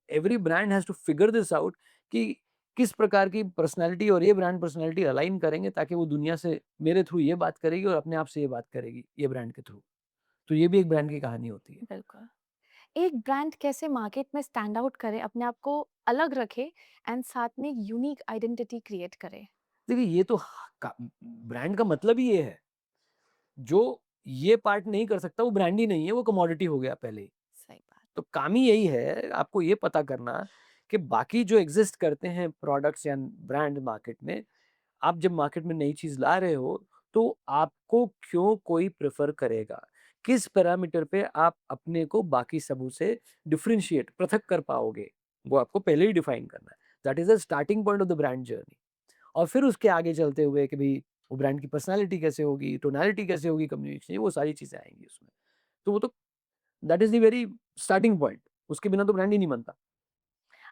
every brand has to figure this out कि किस प्रकार की personality और ये brand personality align करेंगे ताकि वो दुनिया से मेरे थ्रू ये बात करेगी और अपने आप से ये बात करेगी ये ब्रांड के थ्रू. तो ये भी एक ब्रांड की कहानी होती है. बिल्कुल. एक ब्रांड कैसे मार्केट में स्टैंड आउट करे, अपने आप को अलग रखे, एंड साथ में एक यूनिक आइडेंटिटी क्रिएट करे? देखिए ये तो ब्रांड का मतलब ही ये है. जो ये पार्ट नहीं कर सकता वो ब्रांड ही नहीं है, वो कमोडिटी हो गया पहले ही. सही बात. तो काम ही यही है आपको ये पता करना कि बाकी जो एग्जिस्ट करते हैं प्रोडक्ट्स या ब्रांड मार्केट में, आप जब मार्केट में नई चीज ला रहे हो तो आपको क्यों कोई प्रेफर करेगा, किस पैरामीटर पे आप अपने को बाकी सबों से डिफरेंशिएट पृथक कर पाओगे, वो आपको पहले ही डिफाइन करना है. That is the starting point of the brand journey. और फिर उसके आगे चलते हुए कि भाई वो ब्रांड की पर्सनैलिटी कैसे होगी, टोनैलिटी कैसे होगी, कम्युनिकेशन, वो सारी चीज़ें आएँगी उसमें। तो वो तो that is the very starting point, उसके बिना तो ब्रांड ही नहीं बनता।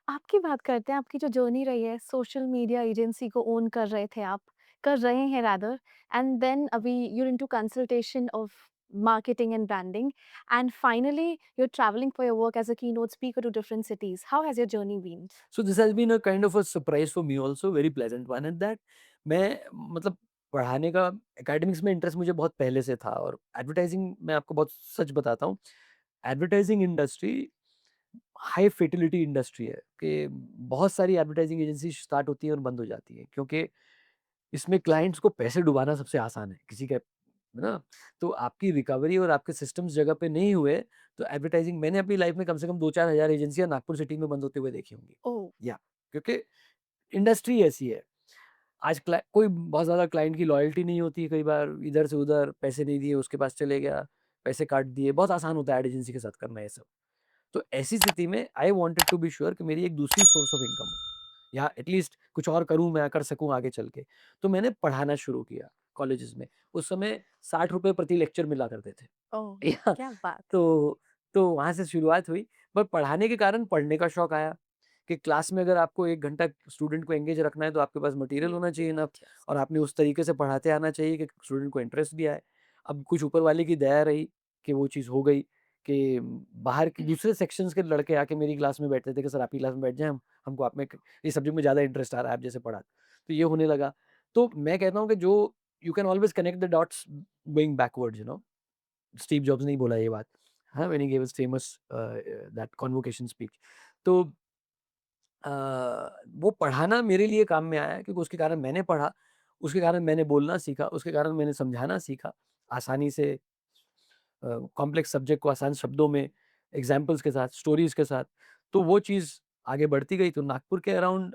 आपकी बात करते हैं, आपकी जो जर्नी रही है, सोशल मीडिया एजेंसी को ओन कर रहे थे आप, कर रहे हैं रादर, एंड देन अभी you are into consultation of marketing and branding, and finally you're traveling for your work as a keynote speaker to different cities. How has your journey been? So this has been a kind of a surprise for me also, very pleasant one at that. मैं मतलब पढ़ाने का academics में interest मुझे बहुत पहले से था, और एडवर्टाइज़िंग मैं आपको बहुत सच बताता हूँ, advertising industry high fertility industry है कि बहुत सारी एडवर्टाइज़िंग एजेंसी स्टार्ट होती हैं और बंद हो जाती हैं, क्योंकि इसमें क्लाइंट्स को पैसे डुबाना सबसे आसान है, किसी का, है ना? तो आपकी रिकवरी और आपके सिस्टम्स जगह पे नहीं हुए, तो एडवर्टाइज़िंग मैंने अपनी लाइफ़ में कम से कम 2-4 हज़ार एजेंसियाँ नागपुर सिटी में बंद होते हुए देखी होंगी। Oh, या क्योंकि इंडस्ट्री ऐसी है। आज कोई बहुत ज़्यादा क्लाइंट की लॉयल्टी नहीं होती है, कई बार इधर से उधर पैसे नहीं दिए, उसके पास चले गया, पैसे काट दिए, बहुत आसान होता है एड एजेंसी के साथ करना ये सब। तो ऐसी स्थिति में I wanted to be sure कि मेरी एक दूसरी सोर्स ऑफ इनकम हो, या एटलीस्ट कुछ और करूँ, मैं कर सकूँ आगे चल के। तो मैंने पढ़ाना शुरू किया कॉलेजेस में। उस समय ₹60 प्रति लेक्चर मिला करते थे। oh, या क्या बात! तो तो वहाँ से शुरुआत हुई। पर पढ़ाने के कारण पढ़ने का शौक आया कि क्लास में अगर आपको 1 घंटा स्टूडेंट को एंगेज रखना है, तो आपके पास मटेरियल होना चाहिए इनफ, Yes. और आपने उस तरीके से पढ़ाते आना चाहिए कि स्टूडेंट को इंटरेस्ट भी आए। अब कुछ ऊपर वाले की दया रही कि वो चीज़ हो गई कि बाहर के दूसरे सेक्शंस के लड़के आके मेरी क्लास में बैठते थे कि सर आपकी क्लास में बैठ जाएँ हम, हमको आप में इस सब्जेक्ट में ज़्यादा इंटरेस्ट आ रहा है, आप जैसे पढ़ा। तो ये होने लगा। तो मैं कहता हूँ कि जो you can always connect the dots going backwards, you know. Steve jobs ने ही बोला ये बात, हाँ, when he gave his famous that convocation speech. तो अ, वो पढ़ाना मेरे लिए काम में आया, क्योंकि उसके कारण मैंने पढ़ा, उसके कारण मैंने बोलना सीखा, उसके कारण मैंने समझाना सीखा, आसानी से कॉम्प्लेक्स सब्जेक्ट को आसान शब्दों में, एग्ज़ाम्पल्स के साथ, स्टोरीज़ के साथ। तो वो चीज़ आगे बढ़ती गई, तो नागपुर के around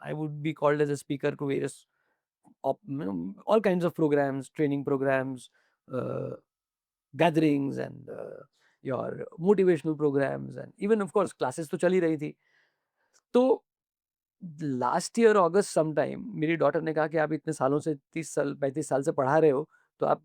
I would be called as a speaker to various all kinds of programs, training programs, uh, gatherings, and your motivational programs, and even of course classes तो चल ही रही थी। तो लास्ट ईयर अगस्त सम टाइम मेरी daughter ने कहा कि आप इतने सालों से 30 साल 35 साल से पढ़ा रहे हो, तो आप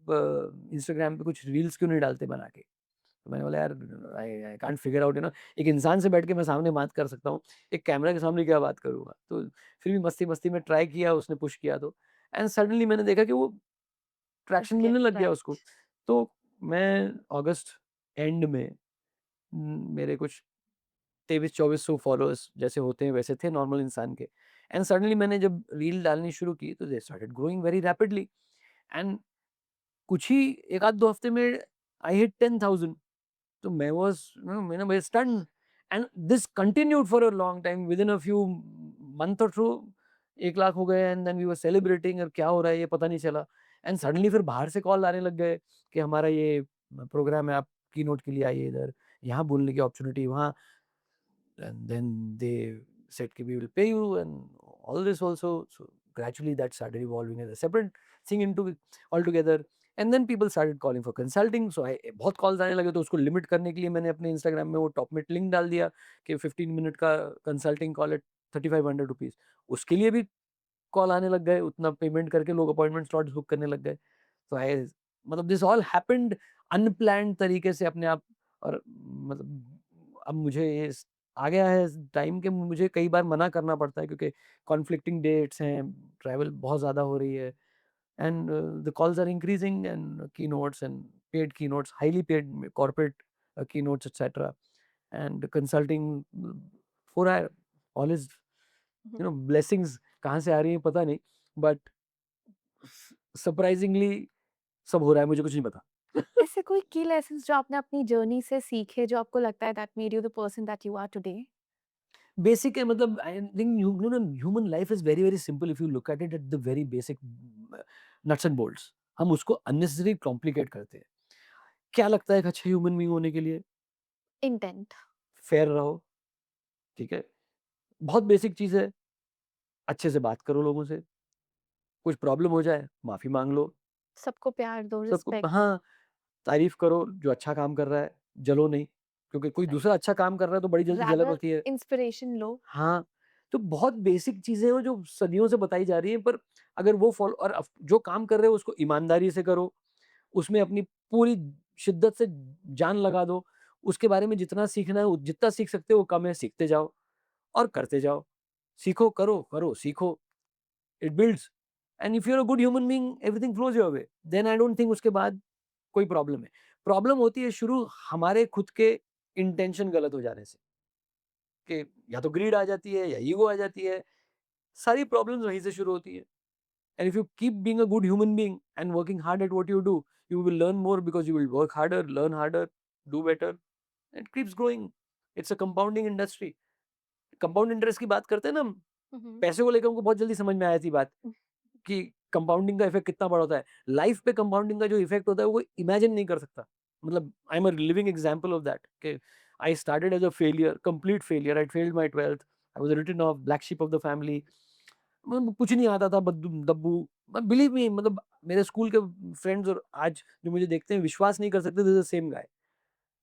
इंस्टाग्राम पे कुछ रील्स क्यों नहीं डालते बना के? तो मैंने बोला यार, I I can't figure out, you know, एक इंसान से बैठ के मैं सामने बात कर सकता हूँ, एक कैमरा के सामने क्या बात करूँगा? तो फिर भी मस्ती-मस्ती में ट्राई किया, उसने पुश किया तो, एंड सडनली मैंने देखा कि वो It's ट्रैक्शन मिलने getting लग गया right. उसको। तो मैं अगस्त एंड में मेरे कुछ 2300-2400 फॉलोअर्स जैसे होते हैं वैसे थे नॉर्मल इंसान के, एंड सडनली मैंने जब रील डालनी शुरू की, तो they started growing very rapidly, and कुछ ही 1 आध 2 हफ्ते में आई हिट 10,000। तो मैं वाज़, मैंने मैं stunned, and this continued for a long time, within a few month और सो 1 लाख हो गए, and then we were celebrating, और क्या हो रहा है ये पता नहीं चला। एंड सडनली फिर बाहर से कॉल आने लग गए कि हमारा ये प्रोग्राम है, आप कीनोट के लिए आइए इधर, यहाँ बोलने की अपॉर्चुनिटी, वहाँ, and then they said कि we will pay you and all this also. So gradually that started evolving as a separate thing into altogether, and then people started calling for consulting. So I बहुत calls आने लगे, तो उसको limit करने के लिए मैंने अपने इंस्टाग्राम में वो टॉप में लिंक डाल दिया कि 15 मिनट का कंसल्टिंग कॉल एट 3500 रुपीज़। उसके लिए भी कॉल आने लग गए, उतना पेमेंट करके लोग अपॉइंटमेंट स्लॉट्स बुक करने लग गए। तो आई, मतलब दिस ऑल हैपेंड अनप्लान्ड तरीके से अपने आप, और मतलब अब मुझे ये आ गया है टाइम कि मुझे कई बार मना करना पड़ता है, क्योंकि कॉन्फ्लिक्टिंग डेट्स हैं, ट्रैवल बहुत ज़्यादा हो रही है, and the calls are increasing, and keynotes and paid keynotes, highly paid corporate keynotes etcetera, and consulting for all is, Mhm. You know, blessings कहाँ से आ रही है पता नहीं, बट सरप्राइजिंगली सब हो रहा है, मुझे कुछ नहीं पता। ऐसे कोई की लेसन्स जो आपने अपनी जर्नी से सीखे, जो आपको लगता है that made you the person that you are today? Basic है, मतलब I think you know, human life is very very simple if you look at it at the very basic nuts and bolts. हम उसको unnecessary complicate करते हैं। क्या लगता है एक अच्छे ह्यूमन बीइंग होने के लिए? इंटेंट। फेयर रहो, ठीक है, बहुत बेसिक चीज है। अच्छे से बात करो लोगों से, कुछ प्रॉब्लम हो जाए माफी मांग लो, सबको प्यार दो, सबको रिस्पेक्ट दो। हाँ, तारीफ करो जो अच्छा काम कर रहा है, जलो नहीं, क्योंकि कोई राइट। दूसरा अच्छा काम कर रहा है तो बड़ी जल्दी जलन रादर होती है। इंस्पिरेशन लो। हाँ, तो बहुत बेसिक चीज़ें हैं जो सदियों से बताई जा रही हैं, पर अगर वो फॉलो और जो काम कर रहे हो उसको ईमानदारी से करो, उसमें अपनी पूरी शिद्दत से जान लगा दो, उसके बारे में जितना सीखना है जितना सीख सकते हो वो कम है, सीखते जाओ और करते जाओ। सीखो, करो, करो, सीखो, it builds and if you are a good human being everything flows your way, then I don't think उसके बाद कोई प्रॉब्लम है। प्रॉब्लम होती है शुरू हमारे खुद के इंटेंशन गलत हो जाने से, कि या तो ग्रीड आ जाती है या ईगो आ जाती है, सारी प्रॉब्लम्स वहीं से शुरू होती है। And if you keep being a good human being and working hard at what you do, you will learn more because you will work harder, learn harder, do better. It keeps growing. It's a compounding industry. Compound interest की बात करते हैं ना हम, हम्म। पैसे को लेकर हमको बहुत जल्दी समझ में आया थी बात कि कंपाउंडिंग का इफेक्ट कितना बड़ा होता है। लाइफ पे कंपाउंडिंग का जो इफेक्ट होता है वो इमेजिन नहीं कर सकता। मतलब I am a living example of that कि I started as a failure, complete failure. I failed my 12th, I was written off black sheep of the family. मतलब कुछ नहीं आता था, बद्दू दब्बू। बिलीव मी, मतलब मेरे स्कूल के फ्रेंड्स और आज जो मुझे देखते हैं विश्वास नहीं कर सकते this is the same guy.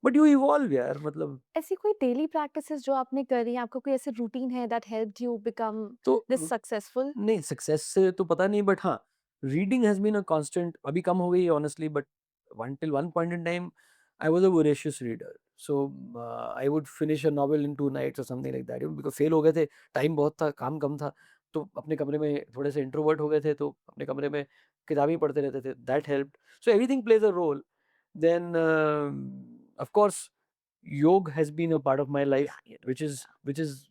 But you evolve यार, मतलब ऐसी कोई डेली प्रैक्टिसेस जो आपने करी, आपका कोई ऐसे रूटीन है दैट हेल्प्ड यू बिकम तो दिस सक्सेसफुल? नहीं, सक्सेस से तो पता नहीं, बट हाँ, reading has been a constant. अभी कम हो गई है honestly, but one point in time I was a voracious reader. So I would finish a novel in 2 nights और something like that. Because fail हो गए थे, टाइम बहुत था, काम कम था, तो अपने कमरे में थोड़े से इंट्रोवर्ट हो गए थे, तो अपने कमरे में किताबें ही पढ़ते रहते थे। That helped. So everything plays a role. Then of course yoga has been a part of my life, which is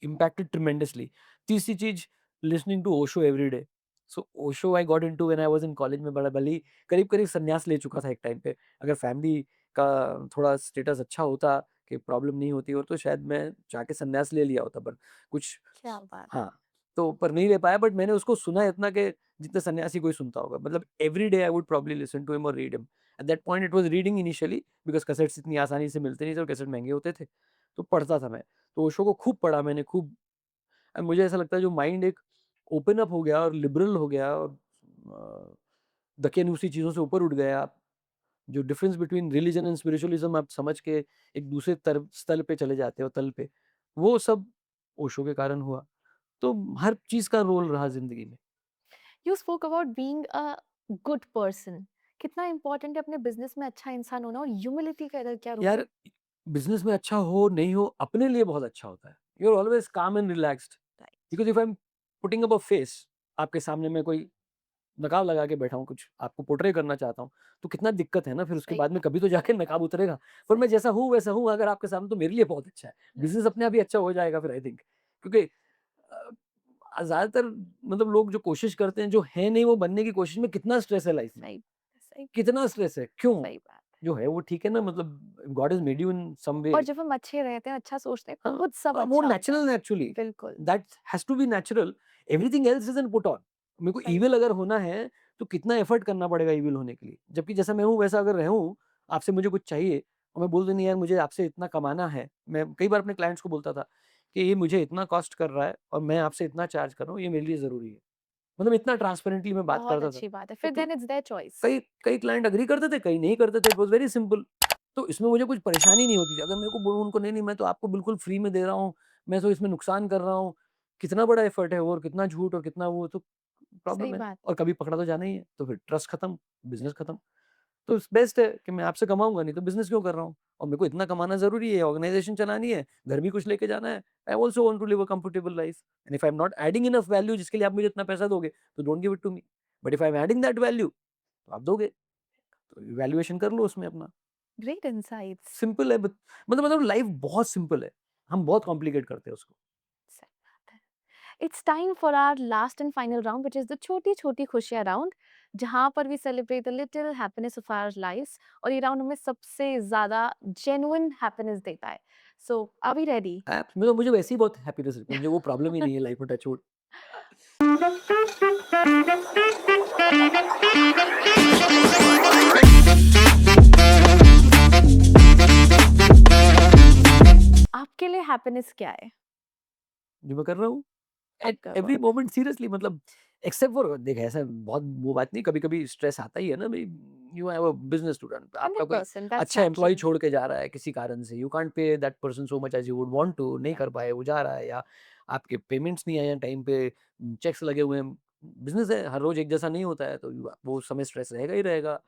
impacted tremendously. तीसरी चीज, listening to Osho every day. So Osho I got into when I was in college में, बड़ा भले ही करीब-करीब संन्यास ले चुका था एक टाइम पे। अगर फैमिली का थोड़ा स्टेटस अच्छा होता कि प्रॉब्लम नहीं होती और तो शायद मैं जाके संन्यास ले लिया होता, पर कुछ क्या बात है। हाँ, तो पर नहीं ले पाया। बट मैंने उसको सुना इतना कि जितना सन्यासी कोई सुनता होगा। मतलब every day I would probably listen to him और read him. At that point it was reading initially because cassettes इतनी आसानी से मिलते नहीं थे और कैसेट महँगे होते थे। तो पढ़ता था मैं। तो ओशो को खूब पढ़ा मैंने, खूब। मुझे ऐसा लगता है जो माइंड एक ओपन अप हो गया और लिबरल हो गया और दकियानूसी चीज़ों से ऊपर उठ गया। आप जो difference between religion and spiritualism आप समझ के एक दूसरे स्थल पे चले जाते हो, तल पे, वो सब ओशो के कारण हुआ। तो हर चीज़ का रोल रहा ज़िंदगी में। You spoke about being a good person. कितना इम्पोर्टेंट है अपने बिजनेस में अच्छा इंसान होना, और ह्यूमिलिटी का इधर क्या रोल है? यार, बिज़नेस में अच्छा हो, नहीं हो, अपने लिए बहुत अच्छा होता है। यू आर ऑलवेज़ काम and relaxed. Right. Because if I am putting up a face, आपके सामने मैं कोई नकाब लगा के बैठा हूँ, कुछ आपको पोर्ट्रे करना चाहता हूँ, तो कितना दिक्कत है ना, फिर उसके सही बाद में बात। कभी तो जाके नकाब उतरेगा। पर मैं सही। जैसा हूँ वैसा हूँ अगर आपके सामने, तो मेरे लिए बहुत अच्छा है। बिज़नेस अपने आप ही अच्छा हो जाएगा फिर, आई थिंक। क्योंकि ज़्यादातर मतलब लोग जो कोशिश करते हैं, जो है नहीं वो बनने की कोशिश में, कितना स्ट्रेस है लाइफ में, सही। सही। कितना स्ट्रेस है, क्यों? सही बात है। जो है वो ठीक है ना, मतलब God has made you in some way. और जब हम अच्छे रहते हैं, अच्छा सोचते हैं, हाँ, खुद सब वो अच्छा होता है। नेचुरल है एक्चुअली। बिल्कुल। That has to be natural. Everything else is an put on. मेरे को सही इविल बात। अगर होना है, तो कितना एफर्ट करना पड़ेगा इविल होने के लिए। जबकि जैसा मैं हूँ वैसा अगर रहूँ, आपसे मुझे कुछ चाहिए और मैं बोल दूँ नहीं यार मुझे आपसे इतना कमाना है। मैं कई बार अपने क्लाइंट्स को बोलता था कि ये मुझे इतना कॉस्ट कर रहा है और मैं आपसे इतना चार्ज कर रहा हूँ, ये मेरे लिए ज़रूरी है। मतलब इतना ट्रांसपेरेंटली मैं बात बहुत करता था। अच्छी बात है, तो फिर देन इट्स देयर चॉइस। कई कई क्लाइंट एग्री करते थे, कई नहीं करते थे। It was very simple. तो इसमें मुझे कुछ परेशानी नहीं होती थी। अगर मेरे को बोलूँ उनको नहीं, नहीं मैं तो आपको बिल्कुल फ्री में दे रहा हूँ, मैं तो इसमें नुकसान कर रहा हूँ। कितना बड़ा एफर्ट है वो और कितना झूठ और कितना वो, तो सही प्रॉब्लम है। बात। और कभी पकड़ा तो जाना ही है, तो फिर ट्रस्ट खत्म, बिज़नेस खत्म। तो बेस्ट है कि मैं आपसे कमाऊँगा नहीं तो बिज़नेस क्यों कर रहा हूँ? और मेरे को इतना कमाना ज़रूरी है, ऑर्गनाइज़ेशन चलानी है, घर भी कुछ लेके जाना है। I also want to live a comfortable life and if I am not adding enough value जिसके लिए आप मुझे इतना पैसा दोगे, तो don't give it to me. But if I am adding that value, तो आप दोगे, तो इवैल्यूएशन कर लो उसमें अपना। Great insights. सिंपल है, मतलब लाइफ बहुत सिंपल है। हम बहुत कॉम्प्लिकेट करते हैं उसको। सही बात है। It's time for our last and final round, which is the छोटी छोटी खुशियां राउंड, जहां पर we celebrate the little happiness of our lives. और ये राउंड हमें सबसे ज्यादा जेन्युइन हैप्पीनेस देता है। सो आर वी रेडी? ऐप्स में तो मुझे वैसे ही बहुत हैप्पीनेस है, मुझे वो प्रॉब्लम ही नहीं है लाइफ में, टच वुड। आपके लिए हैप्पीनेस क्या है? जो मैं कर रहा हूँ एट आपका एवरी वर्क। मोमेंट सीरियसली, मतलब एक्सेप्ट फॉर, देख ऐसा बहुत वो बात नहीं, कभी-कभी स्ट्रेस आता ही है ना भई, you have a business to run, आपका कोई 100%, that's अच्छा एम्प्लॉय natural. छोड़ के जा रहा है किसी कारण से, you can't pay that person so much as you would want to, नहीं Yeah. कर पाए, वो जा रहा है, या आपके पेमेंट्स नहीं आए हैं टाइम पे, चेक्स लगे हुए हैं, बिजनेस है, हर रोज एक जैसा नहीं होता है, तो वो समय स्ट्रेस रहेगा ही रहेगा।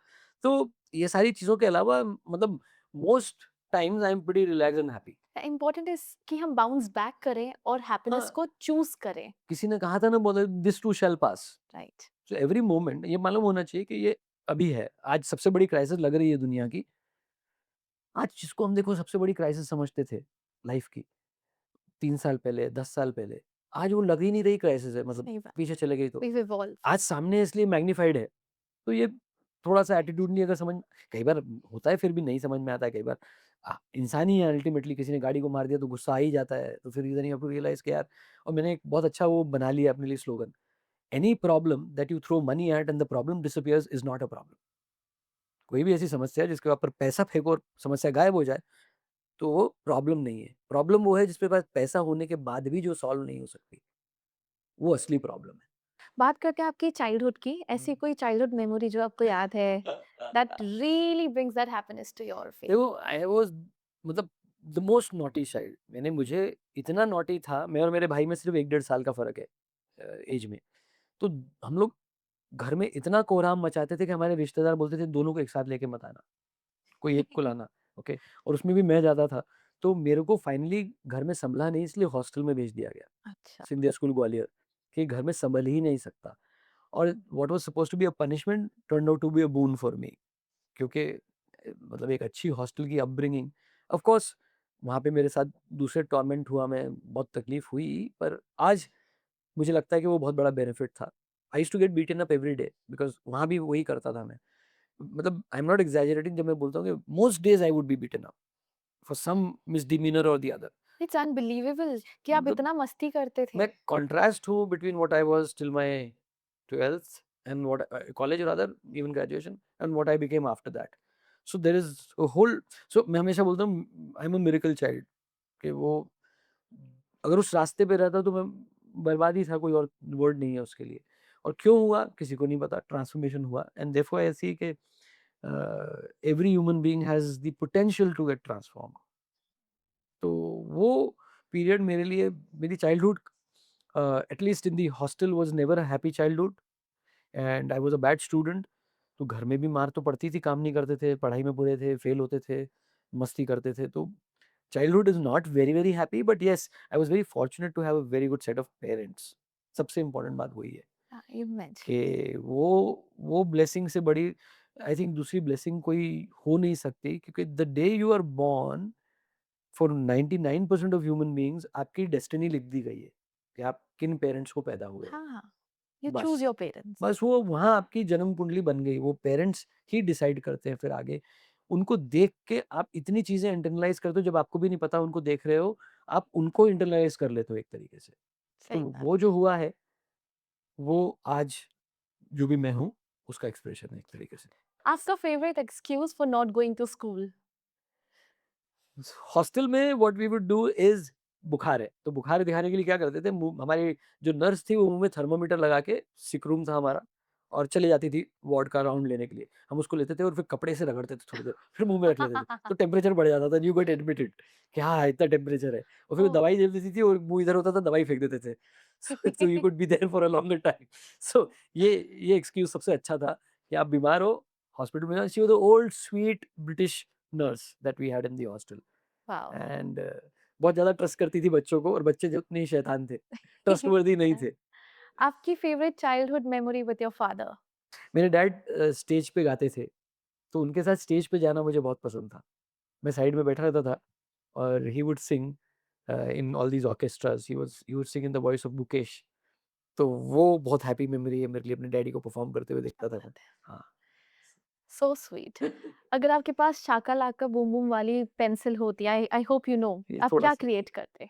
तो ये सारी चीजों के अलावा मतलब most times I am pretty relax and happy. Important is कि हम बाउंस बैक करें और हैप्पीनेस हाँ, को चूज करें. किसी ने कहा था ना, बोले this to shell pass. Right. So every moment ये मालूम होना चाहिए कि ये अभी है। आज सबसे बड़ी क्राइसिस लग रही है दुनिया की। आज जिसको हम देखो सबसे बड़ी क्राइसिस समझते थे लाइफ की 3 साल पहले, 10 साल पहले, आज वो लग ही नहीं रही क्राइसिस है, मतलब सही बात. पीछे चले गई तो। We evolve. आज सामने है इसलिए मैग्नीफाइड है। तो ये थोड़ा-सा एटीट्यूड नहीं अगर समझ, कई बार होता है फिर भी नहीं समझ में आता है कई बार। इंसान ही है अल्टीमेटली, किसी ने गाड़ी को मार दिया तो गुस्सा आ ही जाता है। तो फिर then you have to realise कि यार, और मैंने एक बहुत अच्छा वो बना लिया अपने लिए slogan, any problem that you throw money at and the problem disappears is not a problem. कोई भी ऐसी समस्या है जिसके ऊपर पैसा फेंको और समस्या गायब हो जाए, तो वो प्रॉब्लम नहीं है। प्रॉब्लम वो है जिसके पास पैसा होने के बाद भी जो सॉल्व नहीं हो सकती, वो असली प्रॉब्लम है। बात करते हैं आपकी चाइल्डहुड की. ऐसी कोई चाइल्डहुड मेमोरी जो आपको याद है that really brings that happiness to your face? देखो, आई वाज़ मतलब द मोस्ट नॉटी चाइल्ड। मुझे इतना नॉटी था, मैं और मेरे भाई में सिर्फ़ 1 डेढ़ साल का फ़र्क है ऐज में। तो हम लोग घर में इतना कोहराम मचाते थे कि हमारे रिश्तेदार बोलते थे दोनों को एक साथ लेके मत आना, कोई एक को लाना, ओके? और उसमें भी मैं ज़्यादा था। तो मेरे को फाइनली घर में सँभला नहीं, इसलिए हॉस्टल में भेज दिया गया, अच्छा. सिंधिया स्कूल ग्वालियर, कि घर में सँभल ही नहीं सकता। और what was supposed to be a punishment turned out to be a boon for me, क्योंकि मतलब एक अच्छी हॉस्टल की अपब्रिंगिंग, ऑफ कोर्स वहाँ पे मेरे साथ दूसरे टॉर्मेंट हुआ, मैं बहुत तकलीफ हुई, पर आज मुझे लगता है कि वो बहुत बड़ा बेनिफिट था। I used to get beaten up every day because वहाँ भी वही करता था मैं। मतलब आई एम नॉट एक्सैजरेटिंग जब मैं बोलता हूँ कि most days I would be beaten up for some misdemeanour और द अदर। इट्स अनबिलीवेबल कि आप मतलब इतना मस्ती करते थे. मैं कॉन्ट्रास्ट हूँ between what I was till my 12th and what college rather, even graduation, and what I became after that. So there is a whole, so मैं हमेशा बोलता हूँ आई एम अ मिरेकल चाइल्ड, कि वो अगर उस रास्ते पे रहता तो मैं बर्बाद ही था, कोई और वर्ड नहीं है उसके लिए। और क्यों हुआ किसी को नहीं पता, ट्रांसफॉर्मेशन हुआ, एंड देयरफॉर आई सी कि every human being has the potential to get transformed. तो वो पीरियड मेरे लिए, मेरी childhood at least in the hostel was never a happy childhood, and I was a bad student. तो घर में भी मार तो पड़ती थी, काम नहीं करते थे, पढ़ाई में बुरे थे, फेल होते थे, मस्ती करते थे। तो childhood is not very, very happy, but yes, I was very fortunate to have a very good set of parents. सबसे इम्पोर्टेंट बात वही है यू मेंशन. कि वो ब्लेसिंग से बड़ी आई थिंक दूसरी ब्लेसिंग कोई हो नहीं सकती, क्योंकि the day you are born, for 99% of human beings आपकी डेस्टिनी लिख दी गई है कि आप किन पेरेंट्स को पैदा हुए हैं। हाँ. यू चूज बस। Your parents. बस वो वहाँ आपकी जन्म कुंडली बन गई, वो पेरेंट्स ही डिसाइड करते हैं फिर आगे। उनको देख के आप इतनी चीज़ें इंटरनलाइज़ करते हो, जब आपको भी नहीं पता उनको देख रहे हो, आप उनको इंटरनलाइज़ कर लेते हो एक तरीके से। तो सही बात. वो जो हुआ है, वो आज जो भी मैं हूँ, उसका एक्सप्रेशन है एक तरीके से। आपका favourite excuse for not going to school? Hostel में what we would do is, बुखार है, तो बुखार दिखाने के लिए क्या करते थे, मुँह हमारी जो नर्स थी वो मुँह में थर्मामीटर लगा के, सिक रूम था हमारा, और चली जाती थी वार्ड का राउंड लेने के लिए। हम उसको लेते थे और फिर कपड़े से रगड़ते थे थोड़ी देर, फिर मुँह में रख लेते थे। तो टेम्परेचर बढ़ जाता था, यू गेट एडमिटेड, कि हाँ, इतना टेम्परेचर है। और फिर वो ओह. दवाई दे देती थी और मुँह इधर होता था, दवाई फेंक देते थे। So you could be there for a longer time. So ये एक्सक्यूज़ सबसे अच्छा था कि आप बीमार हो, हॉस्पिटल में, she was the old sweet British nurse that we had in the hostel. Wow. And बहुत ज़्यादा ट्रस्ट करती थी बच्चों को, और बच्चे जो उतने ही शैतान थे, ट्रस्टवर्दी नहीं थे। आपकी favourite childhood memory with your father? मेरे डैड स्टेज पे गाते थे, तो उनके साथ स्टेज पे जाना मुझे बहुत पसंद था। मैं साइड में बैठा रहता था, और he would sing in all these orchestras, he would sing in the voice of Mukesh. तो वो बहुत हैप्पी मेमोरी है मेरे लिए, अपने डैडी को परफॉर्म करते हुए क्या देखता था मैं। बात है. हाँ। So sweet. अगर आपके पास शाका लाका बूम बूम वाली पेंसिल होती, आई आई होप यू नो, ये आप क्या थोड़ा-सा क्रिएट करते?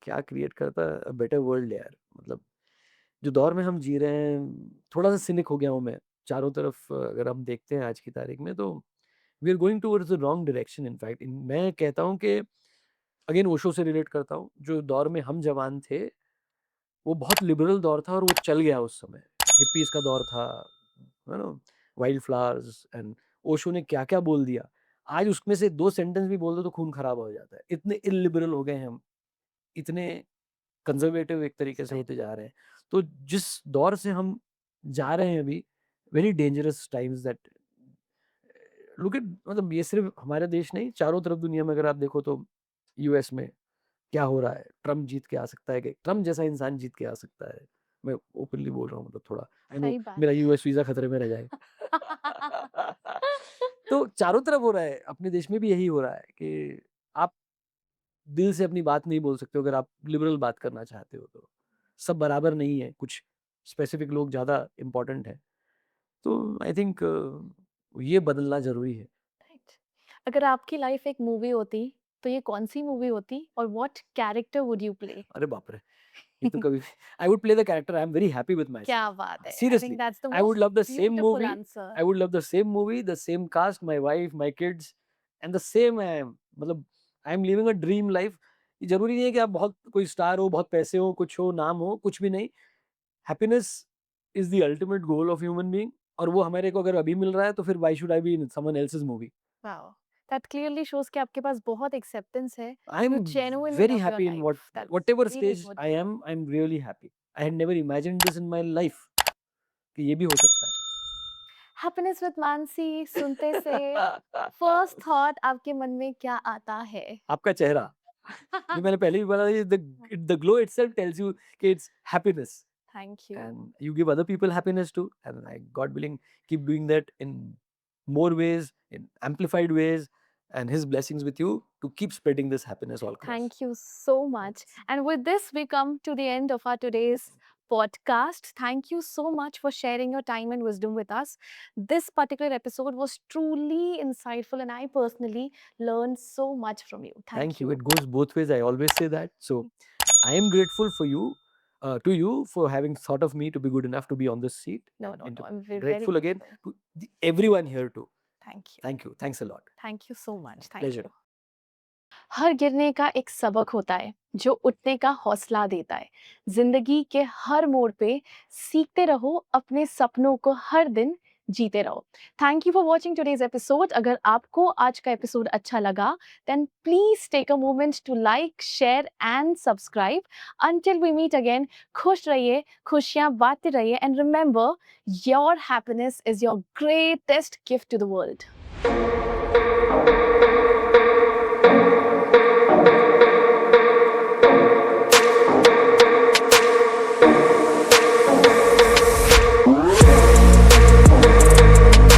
क्या क्रिएट करता, अ बेटर वर्ल्ड यार। मतलब जो दौर में हम जी रहे हैं, थोड़ा-सा सिनिक हो गया हूँ मैं। चारों तरफ अगर हम देखते हैं आज की तारीख में, तो we are going towards the wrong direction in fact. मैं कहता हूँ कि अगेन ओशो से रिलेट करता हूँ, जो दौर में हम जवान थे, वो बहुत लिबरल दौर था और वो चल गया उस समय। हिप्पीज़ का दौर था, you know? Wild flowers and Osho ने क्या क्या बोल दिया, आज उसमें से 2 सेंटेंस भी बोल दो तो खून खराब हो जाता है। इतने इलिबरल हो गए हैं हम, इतने कंजर्वेटिव एक तरीके से होते जा रहे हैं। तो जिस दौर से हम जा रहे हैं अभी, very dangerous times that look at, मतलब ये सिर्फ हमारे देश नहीं, चारों तरफ दुनिया में अगर आप देखो तो यूएस में क्या हो रहा है, ट्रम्प जीत के आ सकता है, कि ट्रम्प जैसा इंसान जीत के आ सकता है। मैं ओपनली बोल रहा हूँ, मतलब थोड़ा आई नो सही बात मेरा यूएस वीजा खतरे में रह जाएगा। तो चारों तरफ हो रहा है, अपने देश में भी यही हो रहा है कि आप दिल से अपनी बात नहीं बोल सकते हो अगर आप लिबरल बात करना चाहते हो तो। सब बराबर नहीं है, कुछ स्पेसिफिक लोग ज़्यादा इम्पोर्टेंट है। तो आई थिंक ये बदलना ज़रूरी है। राइट। अगर आपकी लाइफ एक मूवी होती तो ये कौन सी मूवी होती और what character would you play? अरे बाप रे! ये तो कभी I would play the character I am very happy with my क्या बात है! आई Seriously, think that's the I would most love the same beautiful movie. Answer. I would love the same movie, the same cast, my wife, my kids, and the same I am. मतलब I am living a dream life. ये जरूरी नहीं है कि आप बहुत कोई star हो, बहुत पैसे हो, कुछ हो, नाम हो, कुछ भी नहीं। Happiness is the ultimate goal of human being. और वो हमारे को अगर अभी मिल रहा है तो फिर why should I be in someone else's movie? Wow! That clearly shows कि आपके पास बहुत एक्सेप्टेंस है। You I'm genuinely very love your happy in life. That's whatever really stage good. I am. I'm really happy. I had never imagined this in my life कि ये भी हो सकता है। हैप्पीनेस विद मानसी सुनते से फर्स्ट थॉट आपके मन में क्या आता है? आपका चेहरा, जो मैंने पहले भी बोला, ये the glow itself tells you कि it's happiness thank you. and you give other people happiness too, and I, God willing, keep doing that in more ways, in amplified ways, and his blessings with you to keep spreading this happiness all across. Thank you so much. And with this, we come to the end of our today's podcast. Thank you so much for sharing your time and wisdom with us. This particular episode was truly insightful, and I personally learned so much from you. Thank Thank you. you. It goes both ways. I always say that. So I am grateful for you, to you, for having thought of me to be good enough to be on this seat, No, and, no, and no. to I'm very grateful again grateful. to everyone here too. Thank you. Thank you. Thanks a lot. Thank you so much. Thank Pleasure. you. हर गिरने का एक सबक होता है जो उठने का हौसला देता है। जिंदगी के हर मोड़ पे सीखते रहो, अपने सपनों को हर दिन जीते रहो। Thank you for watching today's episode. अगर आपको आज का एपिसोड अच्छा लगा then please take a moment to like, share and subscribe. Until we meet again, खुश रहिए, खुशियां बांटते रहिए, and remember your happiness is your greatest gift to the world.